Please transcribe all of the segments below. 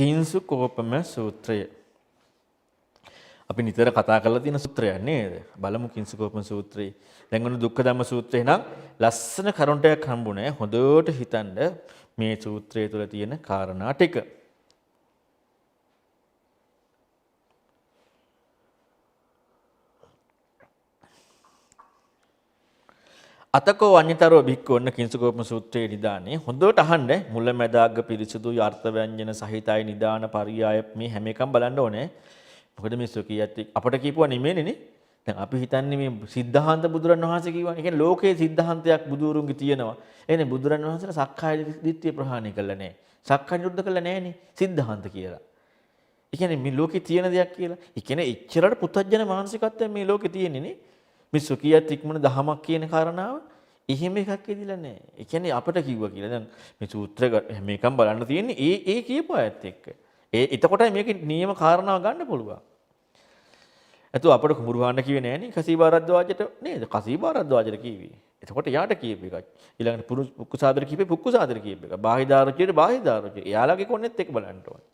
කිංසුකෝපම සූත්‍රය. අපි නිතර කතා කරලා තියෙන සූත්‍රයක් නේද? බලමු කිංසුකෝපම සූත්‍රය. දැන් ඔන්න දුක්ඛ ධම්ම සූත්‍රේ නම් ලස්සන කරුණටයක් හම්බුනේ. හොඳට හිතන්න මේ සූත්‍රය තුළ තියෙන කාරණා ටික. අතකෝ අඤ්ඤතරෝ භික්ඛු ඔන්න කිංසුකෝපම සූත්‍රයේ නිදානේ හොඳට අහන්න මුලැමැදාග පිරිසුදු අර්ථ ව්‍යංජන සහිතයි නිදාන පරියාය මේ හැම එකම බලන්න ඕනේ. මොකද මේ සුඛියත් අපට කියපුවා නෙමෙයිනේ. දැන් අපි හිතන්නේ මේ සිද්ධාන්ත බුදුරන් වහන්සේ කියවනේ. ඒ කියන්නේ ලෝකයේ සිද්ධාන්තයක් බුදුරුන්ගේ තියෙනවා. එනේ බුදුරන් වහන්සේලා සක්කාය දිට්ඨිය ප්‍රහාණය කළා නෑ. සක්කාය නිරුද්ධ කළා නෑනේ සිද්ධාන්ත කියලා. ඒ කියන්නේ මේ ලෝකේ තියෙන දෙයක් කියලා. ඒ කියන්නේ එච්චරට පුතඥ මානසිකත්වය මේ ලෝකේ තියෙන්නේ නේ. මේ සුඛියත් ඉක්මන දහමක් කියන කාරණාව එහෙම එකක් ඉදිලා නැහැ. ඒ කියන්නේ අපිට කිව්වා කියලා. දැන් මේ සූත්‍ර මේකම බලන්න තියෙන්නේ ඒ කියපු අයත් එක්ක. එතකොටයි මේකේ නියම කාරණාව ගන්න පුළුවන්. එතකොට අපිට කුඹුරුහාන්න කිව්වේ නෑනේ කසීබාරද්දවාජට නේද? කසීබාරද්දවාජට කිව්වේ. එතකොට යාට කියපු එකයි. ඊළඟට පුක්කුසාදර කිව්වේ පුක්කුසාදර කියපු එක. බාහිදාරචියට බාහිදාරචිය. එයාලගේ කොන්නෙත් එක බලන්න ඕනේ.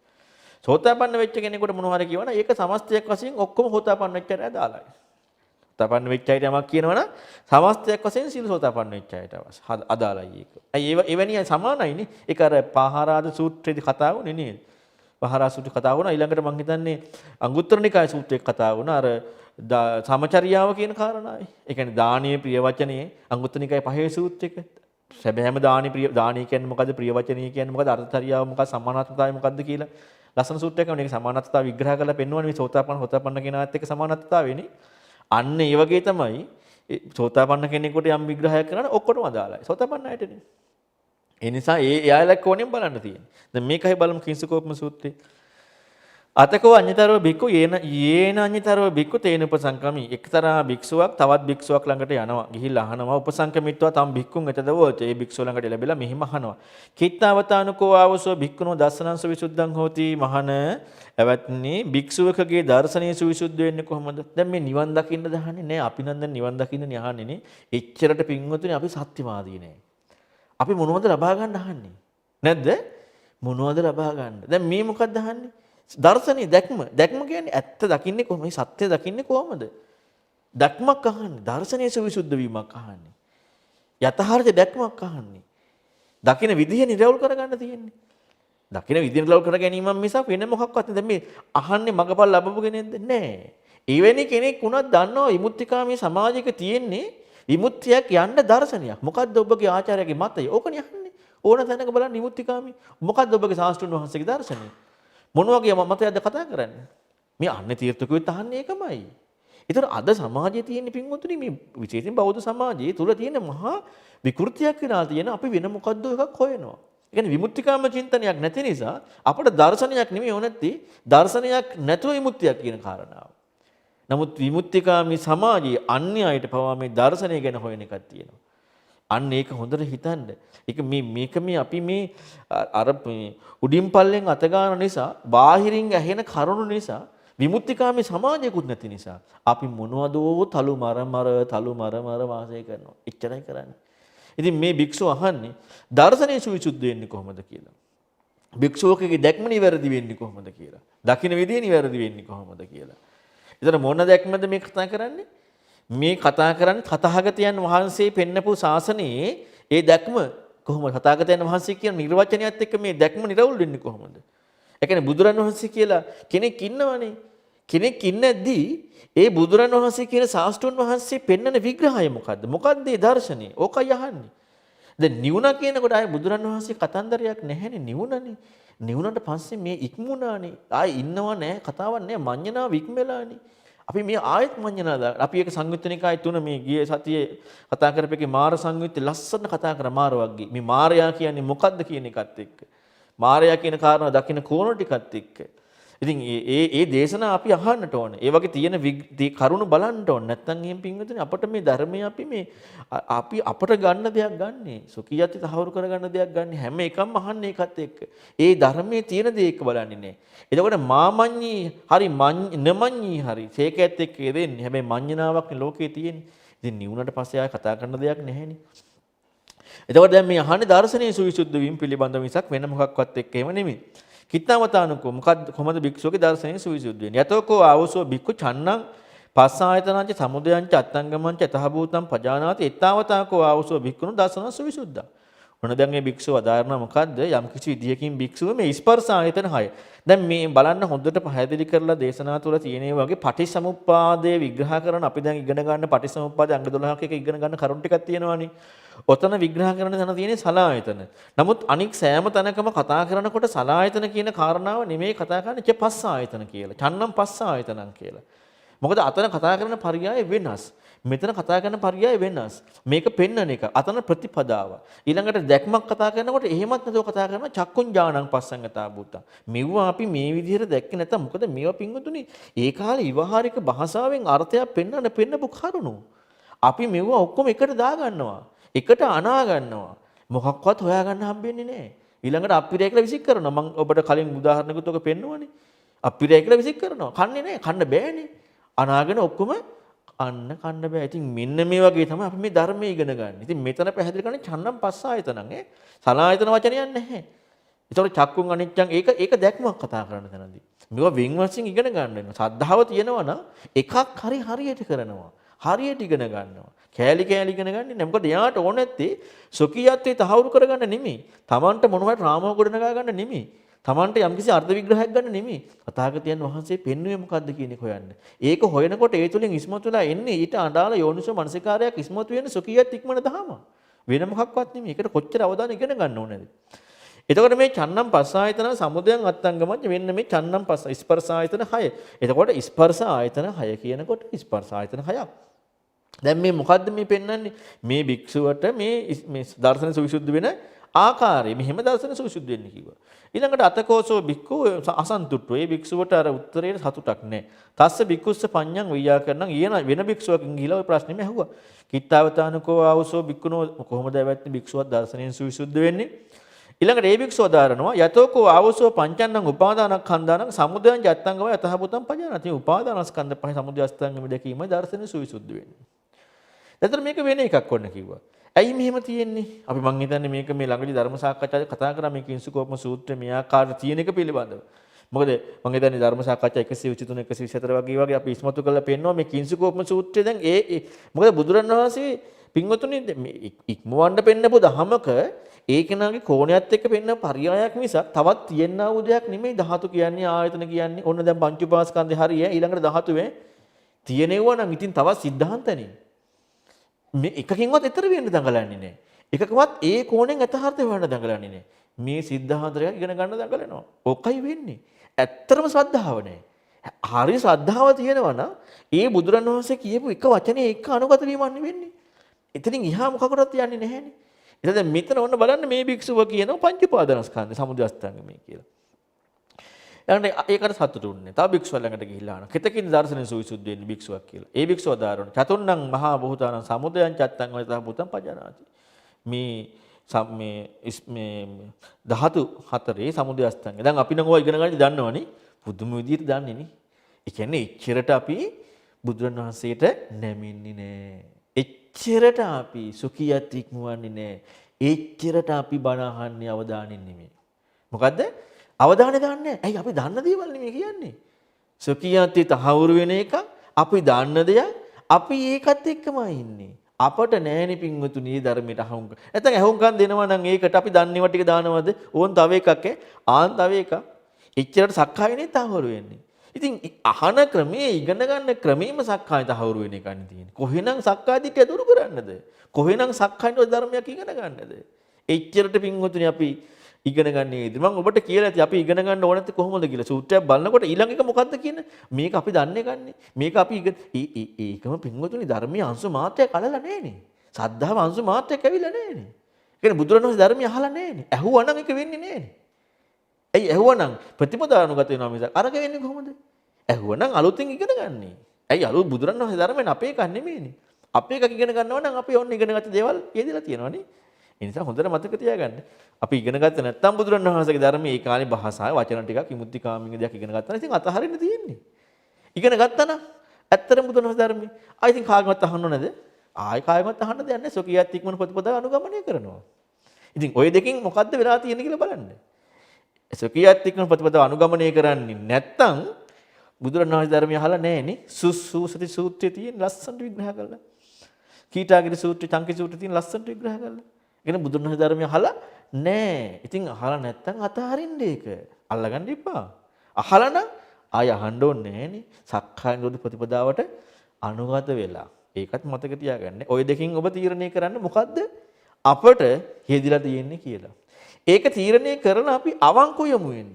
සෝතාපන්න වෙච්ච කෙනෙකුට මොනවා හරි කියවනම් ඒක සමස්තයක් වශයෙන් ඔක්කොම සෝතාපන්න වෙච්ච අයට අදාළයි. සෝතාපන්න වෙච්ච අයට යමක් කියනවනම් සමස්තයක් වශයෙන් සීල සෝතාපන්න වෙච්ච අයට අදාළයි ඒක. ඇයි එවැනි අය සමානයිනේ. ඒක අර පහාරාද සූත්‍රයේදී කතා වුණේ නේද? පහාරා සූත්‍රය කතා වුණා. ඊළඟට මම හිතන්නේ අංගුත්තර නිකාය සූත්‍රයේ කතා වුණා අර සමචරියාව කියන කාරණාවයි. ඒ කියන්නේ දානීය ප්‍රිය වචනේ අංගුත්තර නිකාය පහේ සූත්‍රයක සැබෑම දානීය කියන්නේ මොකද්ද? ප්‍රිය වචනේ කියන්නේ මොකද්ද? අර්ථචරියාව මොකක්ද? සමානාත්මතාවය මොකද්ද කියලා ලස්සන සූත්‍රයක් වුණා. ඒක සමානාත්මතාව විග්‍රහ කරලා පෙන්වන්නේ මේ සෝතාපන්න කෙනාත් එක්ක සමානාත්මතාවයනේ. අන්න ඒ වගේ තමයි සෝතාපන්න කෙනෙකුට යම් විග්‍රහයක් කරනවා ඔක්කොටම අදාළයි. සෝතාපන්න අයටනේ. ඒ නිසා එයාලා කොනෙන් බලන්න තියෙන්නේ. දැන් මේකයි බලමු කිංසුකෝපම සූත්‍රය. අතකෝ අඤ්ඤතරෝ බික්කු යේන අඤ්ඤතරෝ බික්කු තේන උපසංකමි. එක්තරා භික්ෂුවක් තවත් භික්ෂුවක් ළඟට යනවා. ගිහිල්ලා අහනවා උපසංකමිත්වා තම් භික්කුන් එතදවෝච. ඒ භික්ෂුව ළඟට ලැබිලා මෙහිම අහනවා. කිත්තාවතානුකෝ ආවසෝ භික්කුණෝ දස්සනං සවිසුද්ධං හෝති මහන එවත්නි භික්ෂුවකගේ දර්ශනීය සවිසුද්ධ වෙන්නේ කොහොමද? දැන් මේ නිවන් දකින්න දහන්නේ නෑ. අපි නම් දැන් නිවන් දකින්න යහන්නේ නේ. එච්චරට පින්වතුනි අපි සත්‍යවාදී නෑ. අපි මොනවද ලබා ගන්න අහන්නේ? නැද්ද? මොනවද ලබා ගන්න? දැන් මේ මොකක්ද අහන්නේ? දර්ශනේ දැක්ම. දැක්ම කියන්නේ ඇත්ත දකින්නේ කොහොමද? සත්‍ය දකින්නේ කොහොමද? දැක්මක් අහන්නේ. දර්ශනයේ සවිසුද්ධ වීමක් අහන්නේ. යථාර්ථ දැක්මක් අහන්නේ. දකින්න විදිය නිරවුල් කරගන්න තියෙන්නේ. දකින්න විදිය නිරවුල් කර ගැනීම මිසක් වෙන මොකක්වත් නෙවෙයි. මේ අහන්නේ මගපල් ලැබපු කෙනෙක්ද? නෑ. එවැනි කෙනෙක් වුණත් දන්නවා විමුක්තිකාමී සමාජයක තියෙන්නේ විමුක්තියක් යන්න දර්ශනයක්. මොකද්ද ඔබගේ ආචාර්යගේ මතය? ඕකනේ අහන්නේ. ඕන තැනක බලන්න විමුක්තිකාමී. මොකද්ද ඔබගේ ශාස්ත්‍රඥ වහන්සේගේ දර්ශනය? මොන වගේ මතයක්ද කතා කරන්නේ? මේ අන්නේ තීර්ථකෙත් අහන්නේ ඒකමයි. ඒතර අද සමාජයේ තියෙන පින්වතුනි මේ විශේෂයෙන් බෞද්ධ සමාජයේ තුල තියෙන මහා විකෘතියක් වෙනා තියෙන අපි වෙන මොකද්ද එකක් හොයනවා. ඒ කියන්නේ විමුක්තිකාම චින්තනයක් නැති නිසා අපට දර්ශනයක් නෙමෙයි ඕනෙtti දර්ශනයක් නැතුව විමුක්තියක් කියන කාරණාව. නමුත් විමුක්තිකාමී සමාජයේ අන්‍ය අයට පවා මේ දර්ශනය ගැන හොයන එකක් තියෙනවා. අන්න ඒක හොඳට හිතන්න. ඒක මේක අපි මේ අර උඩින් පල්ලෙන් අත ගන්න නිසා, බාහිරින් ඇහෙන කරුණු නිසා, විමුක්තිකාමී සමාජයකුත් නැති නිසා අපි මොනවදෝ තලු මර වාසය කරනවා. එච්චරයි කරන්නේ. ඉතින් මේ භික්ෂුව අහන්නේ දර්ශනයේ සවිසුද්ධ වෙන්නේ කොහොමද කියලා. භික්ෂුවකගේ දැක්ම නිවැරදි වෙන්නේ කොහොමද කියලා. දකින්න විදිය නිවැරදි වෙන්නේ කොහොමද කියලා. ඒතර මොන දැක්මද මේ කතා කරන්නේ? මේ කතා කරන්නේ තථාගතයන් වහන්සේ පෙන්නපු ශාසනයේ ඒ දැක්ම කොහොමද? තථාගතයන් වහන්සේ කියන නිර්වචනයත් එක්ක මේ දැක්ම නිරවුල් වෙන්නේ කොහොමද? ඒ කියන්නේ බුදුරන් වහන්සේ කියලා කෙනෙක් ඉන්නවනේ. කෙනෙක් ඉන්නේදී ඒ බුදුරන් වහන්සේ කියන ශාස්ත්‍රඥ වහන්සේ පෙන්නන විග්‍රහය මොකද්ද? මොකද්ද ඒ දර්ශනය? ඕකයි අහන්නේ. දැන් නිවුණා කියනකොට ආයේ බුදුරන් වහන්සේ කතන්දරයක් නැහැනේ නිවුණනේ. නිවුණට පස්සේ මේ ඉක්මුණානේ. ආයේ ඉන්නව නැහැ කතාවක් නැහැ මඤ්ඤණාව ඉක්මලානේ. අපි මේ ආයත් මඤ්ඤණා දාන අපි ඒක සංයුත්තනිකාය 3 මේ ගියේ සතියේ කතා කරපේකේ මාර සංයුත්තේ ලස්සන කතා කර මාර වර්ගයේ. මේ මාරයා කියන්නේ මොකද්ද කියන එකත් එක්ක. මාරයා කියන කාරණා දකින්න කෝණ ටිකත් එක්ක. ඉතින් ඒ දේශනා අපි අහන්නට ඕනේ. ඒ වගේ තියෙන කරුණු බලන්න ඕනේ. නැත්නම් එහෙම පින්විතනේ අපිට මේ ධර්මයේ අපි අපට ගන්න දෙයක් ගන්නෙ. සුඛියති තහවුරු කරගන්න දෙයක් ගන්නෙ. හැම එකම අහන්නේ ඒකත් එක්ක. ඒ ධර්මයේ තියෙන දේ එක්ක බලන්නේ නැහැ. එතකොට මාමඤ්ඤී හරි නමඤ්ඤී හරි සේකයත් එක්ක දෙන්නේ. හැබැයි මඤ්ඤණාවක් ලෝකේ තියෙන්නේ. ඉතින් නිවුණට පස්සේ ආය කතා කරන දෙයක් නැහැනේ. එතකොට දැන් මේ අහන්නේ දර්ශනීය සවිසුද්ධ වීම පිළිබඳව මිසක් වෙන මොකක්වත් එක්ක එහෙම නෙමෙයි. කිත්තාවතානුකෝ මොකද්ද කොහොමද භික්ෂුවගේ දර්ශනයෙන් සවිසුද්ධ වෙන්නේ? යතෝකෝ ආවසෝ භික්ඛු චන්නං පස්සායතනංච සමුදයංච අත්තංගමංච තහභූතං පජානාති එත්තාවතාකෝ ආවසෝ භික්ඛුණු දර්ශන සවිසුද්ධා. ඔන්න දැන් මේ භික්ෂුව අදාරණ මොකද්ද? යම් කිසි විදියකින් භික්ෂුව මේ ස්පර්ශ ආයතන 6. දැන් මේ බලන්න හොඳට පැහැදිලි කරලා දේශනා තුළ තියෙන වගේ පටිසමුප්පාදයේ විග්‍රහ කරන අපි දැන් ඉගෙන ගන්න පටිසමුප්පාදයේ අංග 12ක එක ඉගෙන ගන්න කරුණු ටිකක් තියෙනවානේ. ඔතන විග්‍රහ කරන තැන තියෙන්නේ සලායතන. නමුත් අනික් සෑම තැනකම කතා කරනකොට සලායතන කියන කාරණාව නෙමෙයි කතා කරන්නේ පස්ස ආයතන කියලා. චන්නම් පස්ස ආයතනං කියලා. මොකද අතන කතා කරන පරියාය වෙනස්. මෙතන කතා කරන පරියාය වෙනස්. මේක පෙන්වන එක. අතන ප්‍රතිපදාව. ඊළඟට දැක්මක් කතා කරනකොට එහෙමත් නැතුව කතා කරනවා චක්කුං ඥානං පස්සංගතා භූතං. මෙවුවා අපි මේ විදිහට දැක්කේ නැත්නම් මොකද මේවා පින්වතුනි ඒ කාලේ විවහාරික භාෂාවෙන් අර්ථයක් පෙන්වපු කරුණු. අපි මෙවුවා ඔක්කොම එකට දා ගන්නවා. එකට අනා ගන්නවා. මොකක්වත් හොයාගන්න හම්බෙන්නේ නැහැ. ඊළඟට අපිරය කියලා විසික් කරනවා. මම ඔබට කලින් උදාහරණයකට ඔක පෙන්නුවානේ. අපිරය කියලා විසික් කරනවා. කන්නේ නැහැ. කන්න බෑනේ. අනාගෙන ඔක්කොම කන්න බෑ. ඉතින් මෙන්න මේ වගේ තමයි අපි මේ ධර්මයේ ඉගෙන ගන්න. ඉතින් මෙතන පැහැදිලි කරන්නේ චන්නම් පස්ස ආයතනං ඈ. සලායතන වචනයක් නැහැ. ඒතකොට චක්කුන් අනිච්චං ඒක දැක්මක් කතා කරන තැනදී. මේවා වෙන් වශයෙන් ඉගෙන ගන්න වෙනවා. සද්ධාව තියෙනවා නම් එකක් හරියට කරනවා. හරියට ඉගෙන ගන්නවා. කෑලි ඉගෙන ගන්නේ නැහැ. මොකද එයාට ඕන නැත්තේ සොකියත්වේ තහවුරු කරගන්න නෙමෙයි. Tamanට මොනවද රාමව ගොඩනගා ගන්න නෙමෙයි. Tamanට යම්කිසි අර්ථ විග්‍රහයක් ගන්න නෙමෙයි. තථාගතයන් වහන්සේ පෙන්වුවේ මොකද්ද කියන එක හොයන්න. ඒක හොයනකොට ඒ තුලින් ඉස්මතු වෙලා එන්නේ ඊට අදාළ යෝනිසෝ මනසිකාරයක් ඉස්මතු වෙන සොකියත් ඉක්මන දහම. වෙන මොකක්වත් නෙමෙයි. ඒකට කොච්චර අවධානය ඉගෙන ගන්න ඕනේද? එතකොට මේ චන්නම් පස්ස ආයතන සමුදයන් අත්තංගමච්ච වෙන්න මේ චන්නම් පස්ස ස්පර්ශ ආයතන 6. එතකොට ස්පර්ශ ආයතන 6 කියනකොට ස්පර්ශ ආයතන 6ක්. දැන් මේ මොකද්ද මේ පෙන්වන්නේ? මේ භික්ෂුවට මේ දර්ශන සවිසුද්ධ වෙන ආකාරය මෙහෙම දර්ශන සවිසුද්ධ වෙන්න කිව්වා. ඊළඟට අතකෝසෝ භික්ඛු අසන්තුට්ඨෝ. ඒ භික්ෂුවට අර උත්තරේ සතුටක් නැහැ. තස්ස භික්ඛුස්ස පඤ්ඤං ව්‍යාකරණං ඊන වෙන භික්ෂුවකින් ගිහිලා ওই ප්‍රශ්නේම ඇහුවා. කිත්තාවතානකෝ ආවසෝ භික්ඛුනෝ කොහොමද ඇවැත්නි භික්ෂුවක් දර්ශනයෙන් සවිසුද්ධ වෙන්නේ? ඊළඟට ඒ භික්ෂුව දාරනවා යතෝකෝ ආවසෝ පංචන්නං උපාදානස්කන්ධානං සමුදයං යත්තංගම යතහපුතං පජානති. උපාදානස්කන්ධ පහ සමුදය අස්තංගම දැකීමයි දර්ශනයේ සවිසුද්ධ වෙන්නේ. එතකොට මේක වෙන එකක් ඔන්න කිව්වා. ඇයි මෙහෙම තියෙන්නේ? අපි මං හිතන්නේ මේක මේ ළඟදී ධර්ම සාකච්ඡාවේ කතා කරා මේ කිංසුකෝපම සූත්‍රයේ මේ ආකාරයට තියෙන එක පිළිබඳව. මොකද මං හිතන්නේ ධර්ම සාකච්ඡා 123 124 වගේ අපි ඉස්මතු කරලා පෙන්නනවා මේ කිංසුකෝපම සූත්‍රය දැන් මොකද බුදුරණවහන්සේ පින්වතුනි ඉක්මවන්න පෙන්නපු දහමක ඒ කෙනාගේ කෝණයත් එක්ක පෙන්න පරියායක් මිසක් තවත් තියෙනා වූ දෙයක් නෙමෙයි ධාතු කියන්නේ ආයතන කියන්නේ. ඔන්න දැන් පංච උපාස්කන්ධේ හරිය ඊළඟට ධාතුවේ තියෙනවා නම් ඉතින් තවත් සිද්ධාන්තනේ. මේ එකකින්වත් ඈතර වෙන්න දඟලන්නේ නැහැ. එකකවත් ඒ කෝණයෙන් යථාර්ථය හොයන්න දඟලන්නේ නැහැ. මේ සිද්ධාන්තරයක් ඉගෙන ගන්න දඟලනවා. ඔකයි වෙන්නේ. ඇත්තරම ශ්‍රද්ධාව නැහැ. හරි ශ්‍රද්ධාව තියෙනවා නම් ඒ බුදුරණවහන්සේ කියපු එක වචනේ එක අනුගත වීමක් වෙන්නේ. එතනින් එහා මොකකටවත් යන්නේ නැහැනේ. එතන මෙතන ඔන්න බලන්න මේ භික්ෂුව කියනවා පංච උපාදානස්කන්ධ සමුදය අස්තංගමයි කියලා. ඊළඟට ඒකට සතුටුුන්නේ. තව භික්ෂුව ළඟට ගිහිල්ලා අහනවා. කෙතකින් දර්ශනෙන් සවිසුද්ධ වෙන්නේ භික්ෂුවක් කියලා. ඒ භික්ෂුව දාරණ චතුන්නම් මහා භූතානං සමුදයං චත්තං වේතහ භූතං පජානාති. මේ ධාතු හතරේ සමුදය අස්තංගය. දැන් අපි නම් ඔය ඉගෙන ගන්න දන්නවනේ. පුදුම විදියට දන්නේ නේ. ඒ කියන්නේ එච්චරට අපි බුදුරණවහන්සේට නැමින්නේ නැහැ. එච්චරට අපි සුඛියත් ඉක්මවන්නේ නැහැ. එච්චරට අපි බණ අහන්නේ අවධානයෙන් නෙමෙයි. මොකද්ද? අවධානය දාන්නේ. ඇයි අපි දන්න දේවල් නෙමෙයි කියන්නේ. සුඛියත් තහවුරු වෙන එක අපි දන්න දෙයක් අපි ඒකත් එක්කමයි ඉන්නේ. අපට නෑනේ පින්වතුනි ධර්මයට අහුම්ක. නැත්නම් අහුම්කම් දෙනවා නම් ඒකට අපි දන්නේව ටික දානවද? ඕන් තව එකක් ආන් තව එකක්. එච්චරට සක්කායනේ තහවුරු වෙන්නේ. ඉතින් අහන ක්‍රමයේ ඉගෙන ගන්න ක්‍රමෙම සක්කාය තහවුරු වෙන එකක් තියෙන්නේ. කොහෙනම් සක්කාය දිට්ඨිය දුරු කරන්නද? කොහෙනම් සක්කායන ධර්මයක් ඉගෙන ගන්නද? එච්චරට පින්වතුනි අපි ඉගෙන ගන්නේ ඉතින් මම ඔබට කියලා ඇති අපි ඉගෙන ගන්න ඕන නැති කොහොමද කියලා සූත්‍රයක් බලනකොට ඊළඟ එක මොකද්ද කියන්නේ මේක අපි දන්නේ ගන්නේ මේක අපි ඒකම පින්වතුනි ධර්මයේ අංශු මාත්‍රයක් අල්ලලා නැහැනේ සද්ධාව අංශු මාත්‍රයක් ඇවිල්ලා නැහැනේ ඒ කියන්නේ බුදුරණවහන්සේ ධර්මය අහලා නැහැනේ ඇහුවනම් ඒක වෙන්නේ නැහැනේ ඇයි ඇහුවනම් ප්‍රතිපදානුගත වෙනවා මිසක් අරක වෙන්නේ කොහොමද ඇහුවනම් අලුතින් ඉගෙන ගන්නනේ ඇයි අලුත් බුදුරණවහන්සේ ධර්මයෙන් අපේ එකක් නෙමෙයිනේ අපේ එකක් ඉගෙන ගන්නවා නම් අපි ඔන්න ඉගෙනගත්ත දේවල් යෙදලා තියෙනවානේ ඒ නිසා හොඳට මතක තියාගන්න. අපි ඉගෙන ගත්ත නැත්නම් බුදුරණවහන්සේගේ ධර්මයේ ඒ කාලේ භාෂාවේ වචන ටිකක් විමුක්තිකාමීක දෙයක් ඉගෙන ගත්තා නම් ඉතින් අතහරින්න තියෙන්නේ. ඉගෙන ගත්තා නම් ඇත්තටම බුදුරණවහන්සේ ධර්මයේ ආයි ඉතින් කාගෙවත් අහන්න ඕනද? ආයි කාගෙවත් අහන්න දෙයක් නැහැ. සොකියත් ඉක්මන ප්‍රතිපදාව අනුගමනය කරනවා. ඉතින් ওই දෙකෙන් මොකද්ද වෙලා තියෙන්නේ කියලා බලන්න. සුඛියත් ඉක්මන ප්‍රතිපදාව අනුගමනය කරන්නේ නැත්තම් බුදුරණවහන්සේ ධර්මය අහලා නැහැනේ. සුසුසති සූත්‍රයේ තියෙන ලස්සනට විග්‍රහ කරලා. කීටාගිරි සූත්‍රය, චංකි සූත්‍රයේ තියෙන ලස්සනට විග්‍රහ කරලා. එන බුදුරණවහන්සේ ධර්මය අහලා නැහැ. ඉතින් අහලා නැත්තම් අතහරින්න ඒක. අල්ලගන්න එපා. අහලා නම් ආය අහන්න ඕනේ නැහැනේ. සක්කාය නිරෝධ ප්‍රතිපදාවට අනුගත වෙලා. ඒකත් මතක තියාගන්න. ওই දෙකින් ඔබ තීරණය කරන්න මොකද්ද අපට හේදිලා තියෙන්නේ කියලා. ඒක තීරණය කරලා අපි අවංක යමු වෙන්න.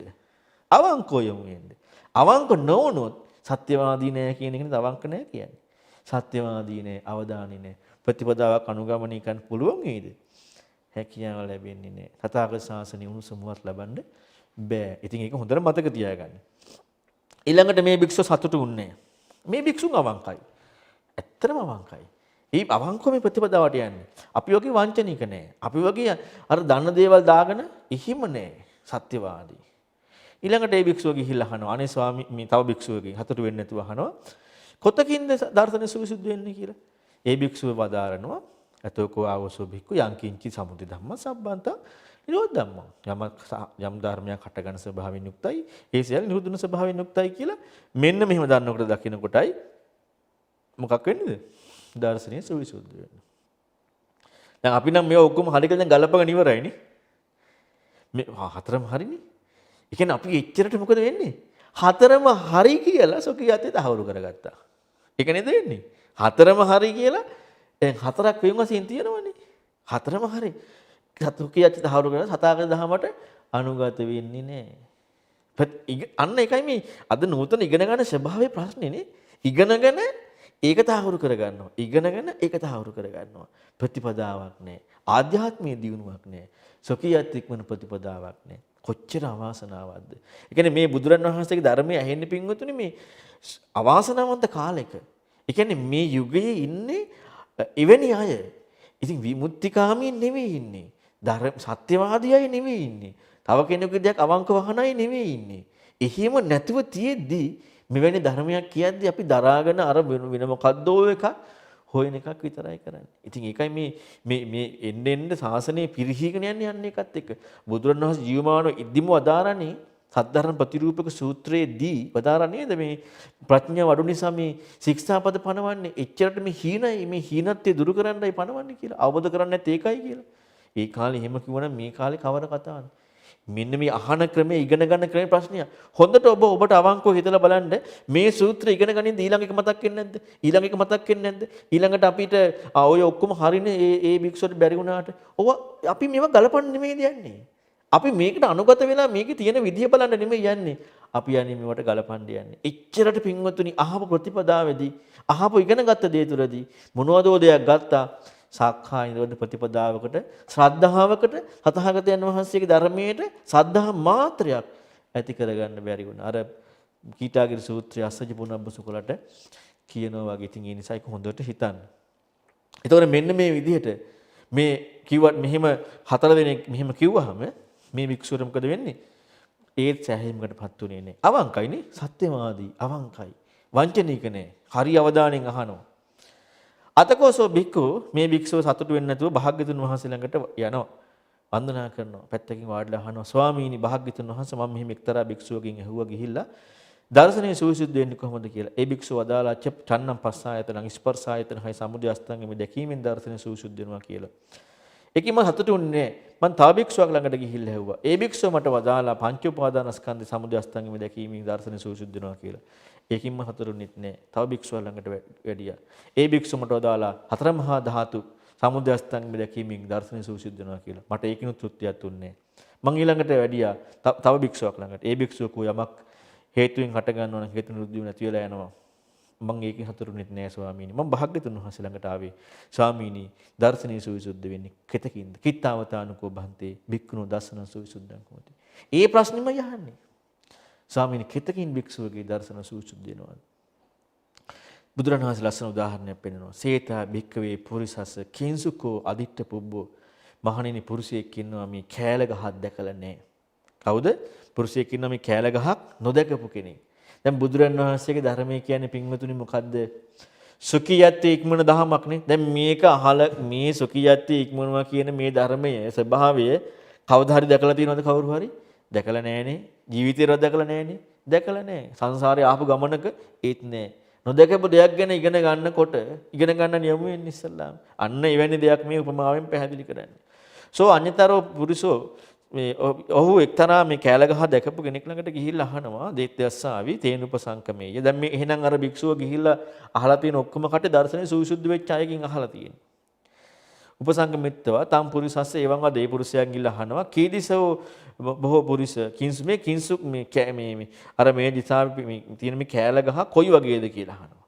අවංක යමු වෙන්න. අවංක නොවුනොත් සත්‍යවාදී නෑ කියන එක නේ අවංක නෑ කියන්නේ. සත්‍යවාදී නෑ, අවදානි නෑ. ප්‍රතිපදාවක් අනුගමනය කරන්න පුළුවන් නේද? හැකියාව ලැබෙන්නේ නෑ. තථාගත ශාසනය උණුසුමුවත් ලබන්න බෑ. ඉතින් ඒක හොඳට මතක තියාගන්න. ඊළඟට මේ භික්ෂුව සතුටු වුණේ නෑ. මේ භික්ෂුන් අවංකයි. ඇත්තටම අවංකයි. මේ අවංකව මේ ප්‍රතිපදාවට යන්නේ. අපි වගේ වංචනික නෑ. අපි වගේ අර දන්න දේවල් දාගෙන ඉහිම නෑ. සත්‍යවාදී. ඊළඟට ඒ භික්ෂුව ගිහිල්ලා අහනවා. අනේ ස්වාමී මේ තව භික්ෂුවකින් හතුරු වෙන්නේ නැතුව අහනවා. කොතකින්ද දර්ශන සවිසුද්ධ වෙන්නේ කියලා. ඒ භික්ෂුව වදාරනවා. අතෝකෝ ආවසෝ භික්ඛු යංකින්චි සමුදය ධම්ම සම්බන්ත නිරෝධ ධම්ම. යම් ධර්මයක් හටගන්න ස්වභාවයෙන් යුක්තයි. ඒ සියල්ල නිරුද්ධන ස්වභාවයෙන් යුක්තයි කියලා මෙන්න මෙහෙම දන්නකොට දකින්නකොටයි මොකක් වෙන්නේද? දර්ශනීය සවිසුද්ධ වෙන්නේ. දැන් අපි නම් මේවා ඔක්කොම හරි කියලා දැන් ගලපගෙන ඉවරයිනේ. මේ හතරම හරිනේ. ඒ කියන්නේ අපි එච්චරට මොකද වෙන්නේ? හතරම හරි කියලා සොකියත්තේ තහවුරු කරගත්තා. ඒක නේද වෙන්නේ? හතරම හරි කියලා දැන් හතරක් වෙන වශයෙන් තියෙනවනේ. හතරම හරි. සොකියත්තේ තහවුරු කරලා සතාගේ දහමට අනුගත වෙන්නේ නැහැ. අන්න ඒකයි මේ අද නූතන ඉගෙන ගන්න ස්වභාවයේ ප්‍රශ්නේ නේ. ඉගෙනගෙන ඒක තහවුරු කරගන්නවා. ඉගෙනගෙන ඒක තහවුරු කරගන්නවා. ප්‍රතිපදාවක් නැහැ. ආධ්‍යාත්මීය දියුණුවක් නැහැ. සොකියත් ඉක්මන ප්‍රතිපදාවක් නැහැ. කොච්චර අවාසනාවක්ද. ඒ කියන්නේ මේ බුදුරන් වහන්සේගේ ධර්මයේ ඇහෙන්න පින්වතුනි මේ අවාසනාවන්ත කාලෙක. ඒ කියන්නේ මේ යුගයේ ඉන්නේ එවැනි අය. ඉතින් විමුක්තිකාමී නෙවෙයි ඉන්නේ. ධර්ම සත්‍යවාදී අය නෙවෙයි ඉන්නේ. තව කෙනෙකුගේ දෙයක් අවංක වහන අය නෙවෙයි ඉන්නේ. එහෙම නැතුව තියෙද්දි මෙවැනි ධර්මයක් කියද්දි අපි දරාගෙන අර වෙන මොකද්දෝ එකක් හොයන එකක් විතරයි කරන්නේ. ඉතින් ඒකයි මේ එන්න ශාසනය පිරිහීගෙන යන්නේ එකත් එක්ක. බුදුරණවහන්සේ ජීවමානව ඉදිම වදාරන්නේ සද්ධර්ම ප්‍රතිරූපක සූත්‍රයේදී වදාරා නේද මේ ප්‍රඥාව අඩු නිසා මේ ශික්ෂාපද පනවන්නේ එච්චරට මේ හීනයි මේ හීනත්වය දුරු කරන්නයි පනවන්නේ කියලා. අවබෝධ කරන්නේ නැත් ඒකයි කියලා. ඒ කාලේ එහෙම කිව්වනම් මේ කාලේ කවර කතාවද? මෙන්න මේ අහන ක්‍රමයේ ඉගෙන ගන්න ක්‍රමයේ ප්‍රශ්නය. හොඳට ඔබට අවංකව හිතලා බලන්න මේ සූත්‍රය ඉගෙන ගනින්ද ඊළඟ එක මතක් වෙන්නේ නැද්ද? ඊළඟ එක මතක් වෙන්නේ නැද්ද? ඊළඟට අපිට ඔය ඔක්කොම හරිනේ ඒ භික්ෂුවට බැරි වුණාට. ඔව අපි මේවා ගලපන්න නෙමෙයි යන්නේ. අපි මේකට අනුගත වෙලා මේකේ තියෙන විදිය බලන්න නෙමෙයි යන්නේ. අපි යන්නේ මේවට ගලපන්න යන්නේ. එච්චරට පින්වතුනි අහපු ප්‍රතිපදාවේදී අහපු ඉගෙනගත්ත දේ තුරදී මොනවදෝ දෙයක් ගත්තා. සාක්ඛා නිරෝධ ප්‍රතිපදාවකට ශ්‍රද්ධාවකට තථාගතයන් වහන්සේගේ ධර්මයට සද්ධා මාත්‍රයක් ඇති කරගන්න බැරි වුණා. අර කීටාගිරි සූත්‍රය අස්සජි පුනබ්බසුකලට කියනවා වගේ. ඉතින් ඒ නිසා ඒක හොඳට හිතන්න. එතකොට මෙන්න මේ විදිහට මේ කිව්වත් මෙහෙම හතර දෙනෙක් මෙහෙම කිව්වහම මේ වික්ෂුවට මොකද වෙන්නේ? ඒත් සෑහීමකටපත් උනේ නැහැ. අවංකයිනේ, සත්‍යවාදී, අවංකයි. වංචනික නැහැ. හරි අවධානයෙන් අහනවා. අතකෝසෝ භික්ඛු මේ භික්ෂුව සතුටු වෙන්නේ නැතුව භාග්‍යතුන් වහන්සේ ළඟට යනවා. වන්දනා කරනවා. පැත්තකින් වාඩිලා අහනවා ස්වාමීනි භාග්‍යතුන් වහන්සේ මම මෙහෙම එක්තරා භික්ෂුවකින් ඇහුවා ගිහිල්ලා දර්ශනයේ සවිසුද්ධ වෙන්නේ කොහොමද කියලා. ඒ භික්ෂුව වදාලා චන්නම් පස්සායතන ස්පර්ශායතන හයි සමුදය අස්තංගෙම දැකීමෙන් දර්ශනයේ සවිසුද්ධ වෙනවා කියලා. ඒකෙම සතුටු වෙන්නේ මම තව භික්ෂුවක් ළඟට ගිහිල්ලා ඇහුවා. ඒ භික්ෂුව මට වදාලා පංච උපාදානස්කන්ධේ සමුදය අස්තංගෙම දැකීමෙන් දර්ශනයේ සවිසුද්ධ වෙනවා කියලා. ඒකින්ම හතරුන්නෙත් නෑ. තව භික්ෂුව ළඟට වැඩියා. ඒ භික්ෂුව මට වදාලා හතර මහා ධාතු සමුදය අස්තංගෙම දැකීමෙන් දර්ශනයේ සවිසුද්ධ වෙනවා කියලා. මට ඒකිනුත් තෘප්තියක් දුන්නේ නෑ. මං ඊළඟට වැඩියා තව භික්ෂුවක් ළඟට. ඒ භික්ෂුව කෝ යමක් හේතුවෙන් හට ගන්නවා නම් හේතු නිරුද්ධ වෙ නැති වෙලා යනවා. මං ඒකෙන් හතරුන්නෙත් නෑ ස්වාමීනි. මම භාග්‍යතුන් වහන්සේ ළඟට ආවේ. ස්වාමීනි දර්ශනයේ සවිසුද්ධ වෙන්නේ කෙතකින්ද? කිත්තාවතානුකෝ බන්තේ භික්ඛුනෝ දර්ශන සවිසුද්ධං හෝති. ඒ ප්‍රශ්නෙම යහන්නේ. ස්වාමීනි කෙතකින් භික්ෂුවගේ දර්ශන සවිසුද්ධ වෙනවද? බුදුරණන් වහන්සේ ලස්සන උදාහරණයක් පෙන්නනවා. සේතා භික්ඛවේ පුරිසස්ස කිංසුකෝ අදිට්ඨ පුබ්බෝ. මහණෙනි පුරුෂයෙක් ඉන්නවා මේ කෑල ගහක් දැකලා නැහැ. කවුද? පුරුෂයෙක් ඉන්නවා මේ කෑල ගහක් නොදකපු කෙනෙක්. දැන් බුදුරන් වහන්සේගේ ධර්මයේ කියන්නේ පින්වතුනි මොකද්ද? සුඛියත්තේ ඉක්මන දහමක් නේ. දැන් මේක අහලා මේ සුඛියත්තේ ඉක්මනවා කියන මේ ධර්මයේ ස්වභාවය කවදා හරි දැකලා තියෙනවද කවුරු හරි? දැකලා නැහනේ. ජීවිතේවත් දැකලා නැහනේ. දැකලා නැහැ. සංසාරේ ආපු ගමනක ඒත් නැහැ. නොදැකපු දෙයක් ගැන ඉගෙන ගන්නකොට ඉගෙන ගන්න නියම වෙන්නේ ඉස්සල්ලාම. අන්න එවැනි දෙයක් මේ උපමාවෙන් පැහැදිලි කරන්නේ. සෝ අඤ්‍යතරෝ පුරුෂෝ මේ ඔහු එක්තරා මේ කෑල ගහ දැකපු කෙනෙක් ළඟට ගිහිල්ලා අහනවා දේත්‍යස්සාවි තේනුපසංකමේය. දැන් මේ එහෙනම් අර භික්ෂුව ගිහිල්ලා අහලා තියෙන ඔක්කොම කට දර්ශනේ සුවිසුද්ධ වෙච්ච අයකින් අහලා තියෙනවා. උපසංගමිත්ව තම් පුරිසස්ස එවං වදේ පුරුෂයන් ගිහිල්ලා අහනවා කීදිසෝ බොහෝ පුරිස කිංසු මේ අර මේ දිසාවේ මේ තියෙන මේ කෑල ගහ කොයි වගේද කියලා අහනවා.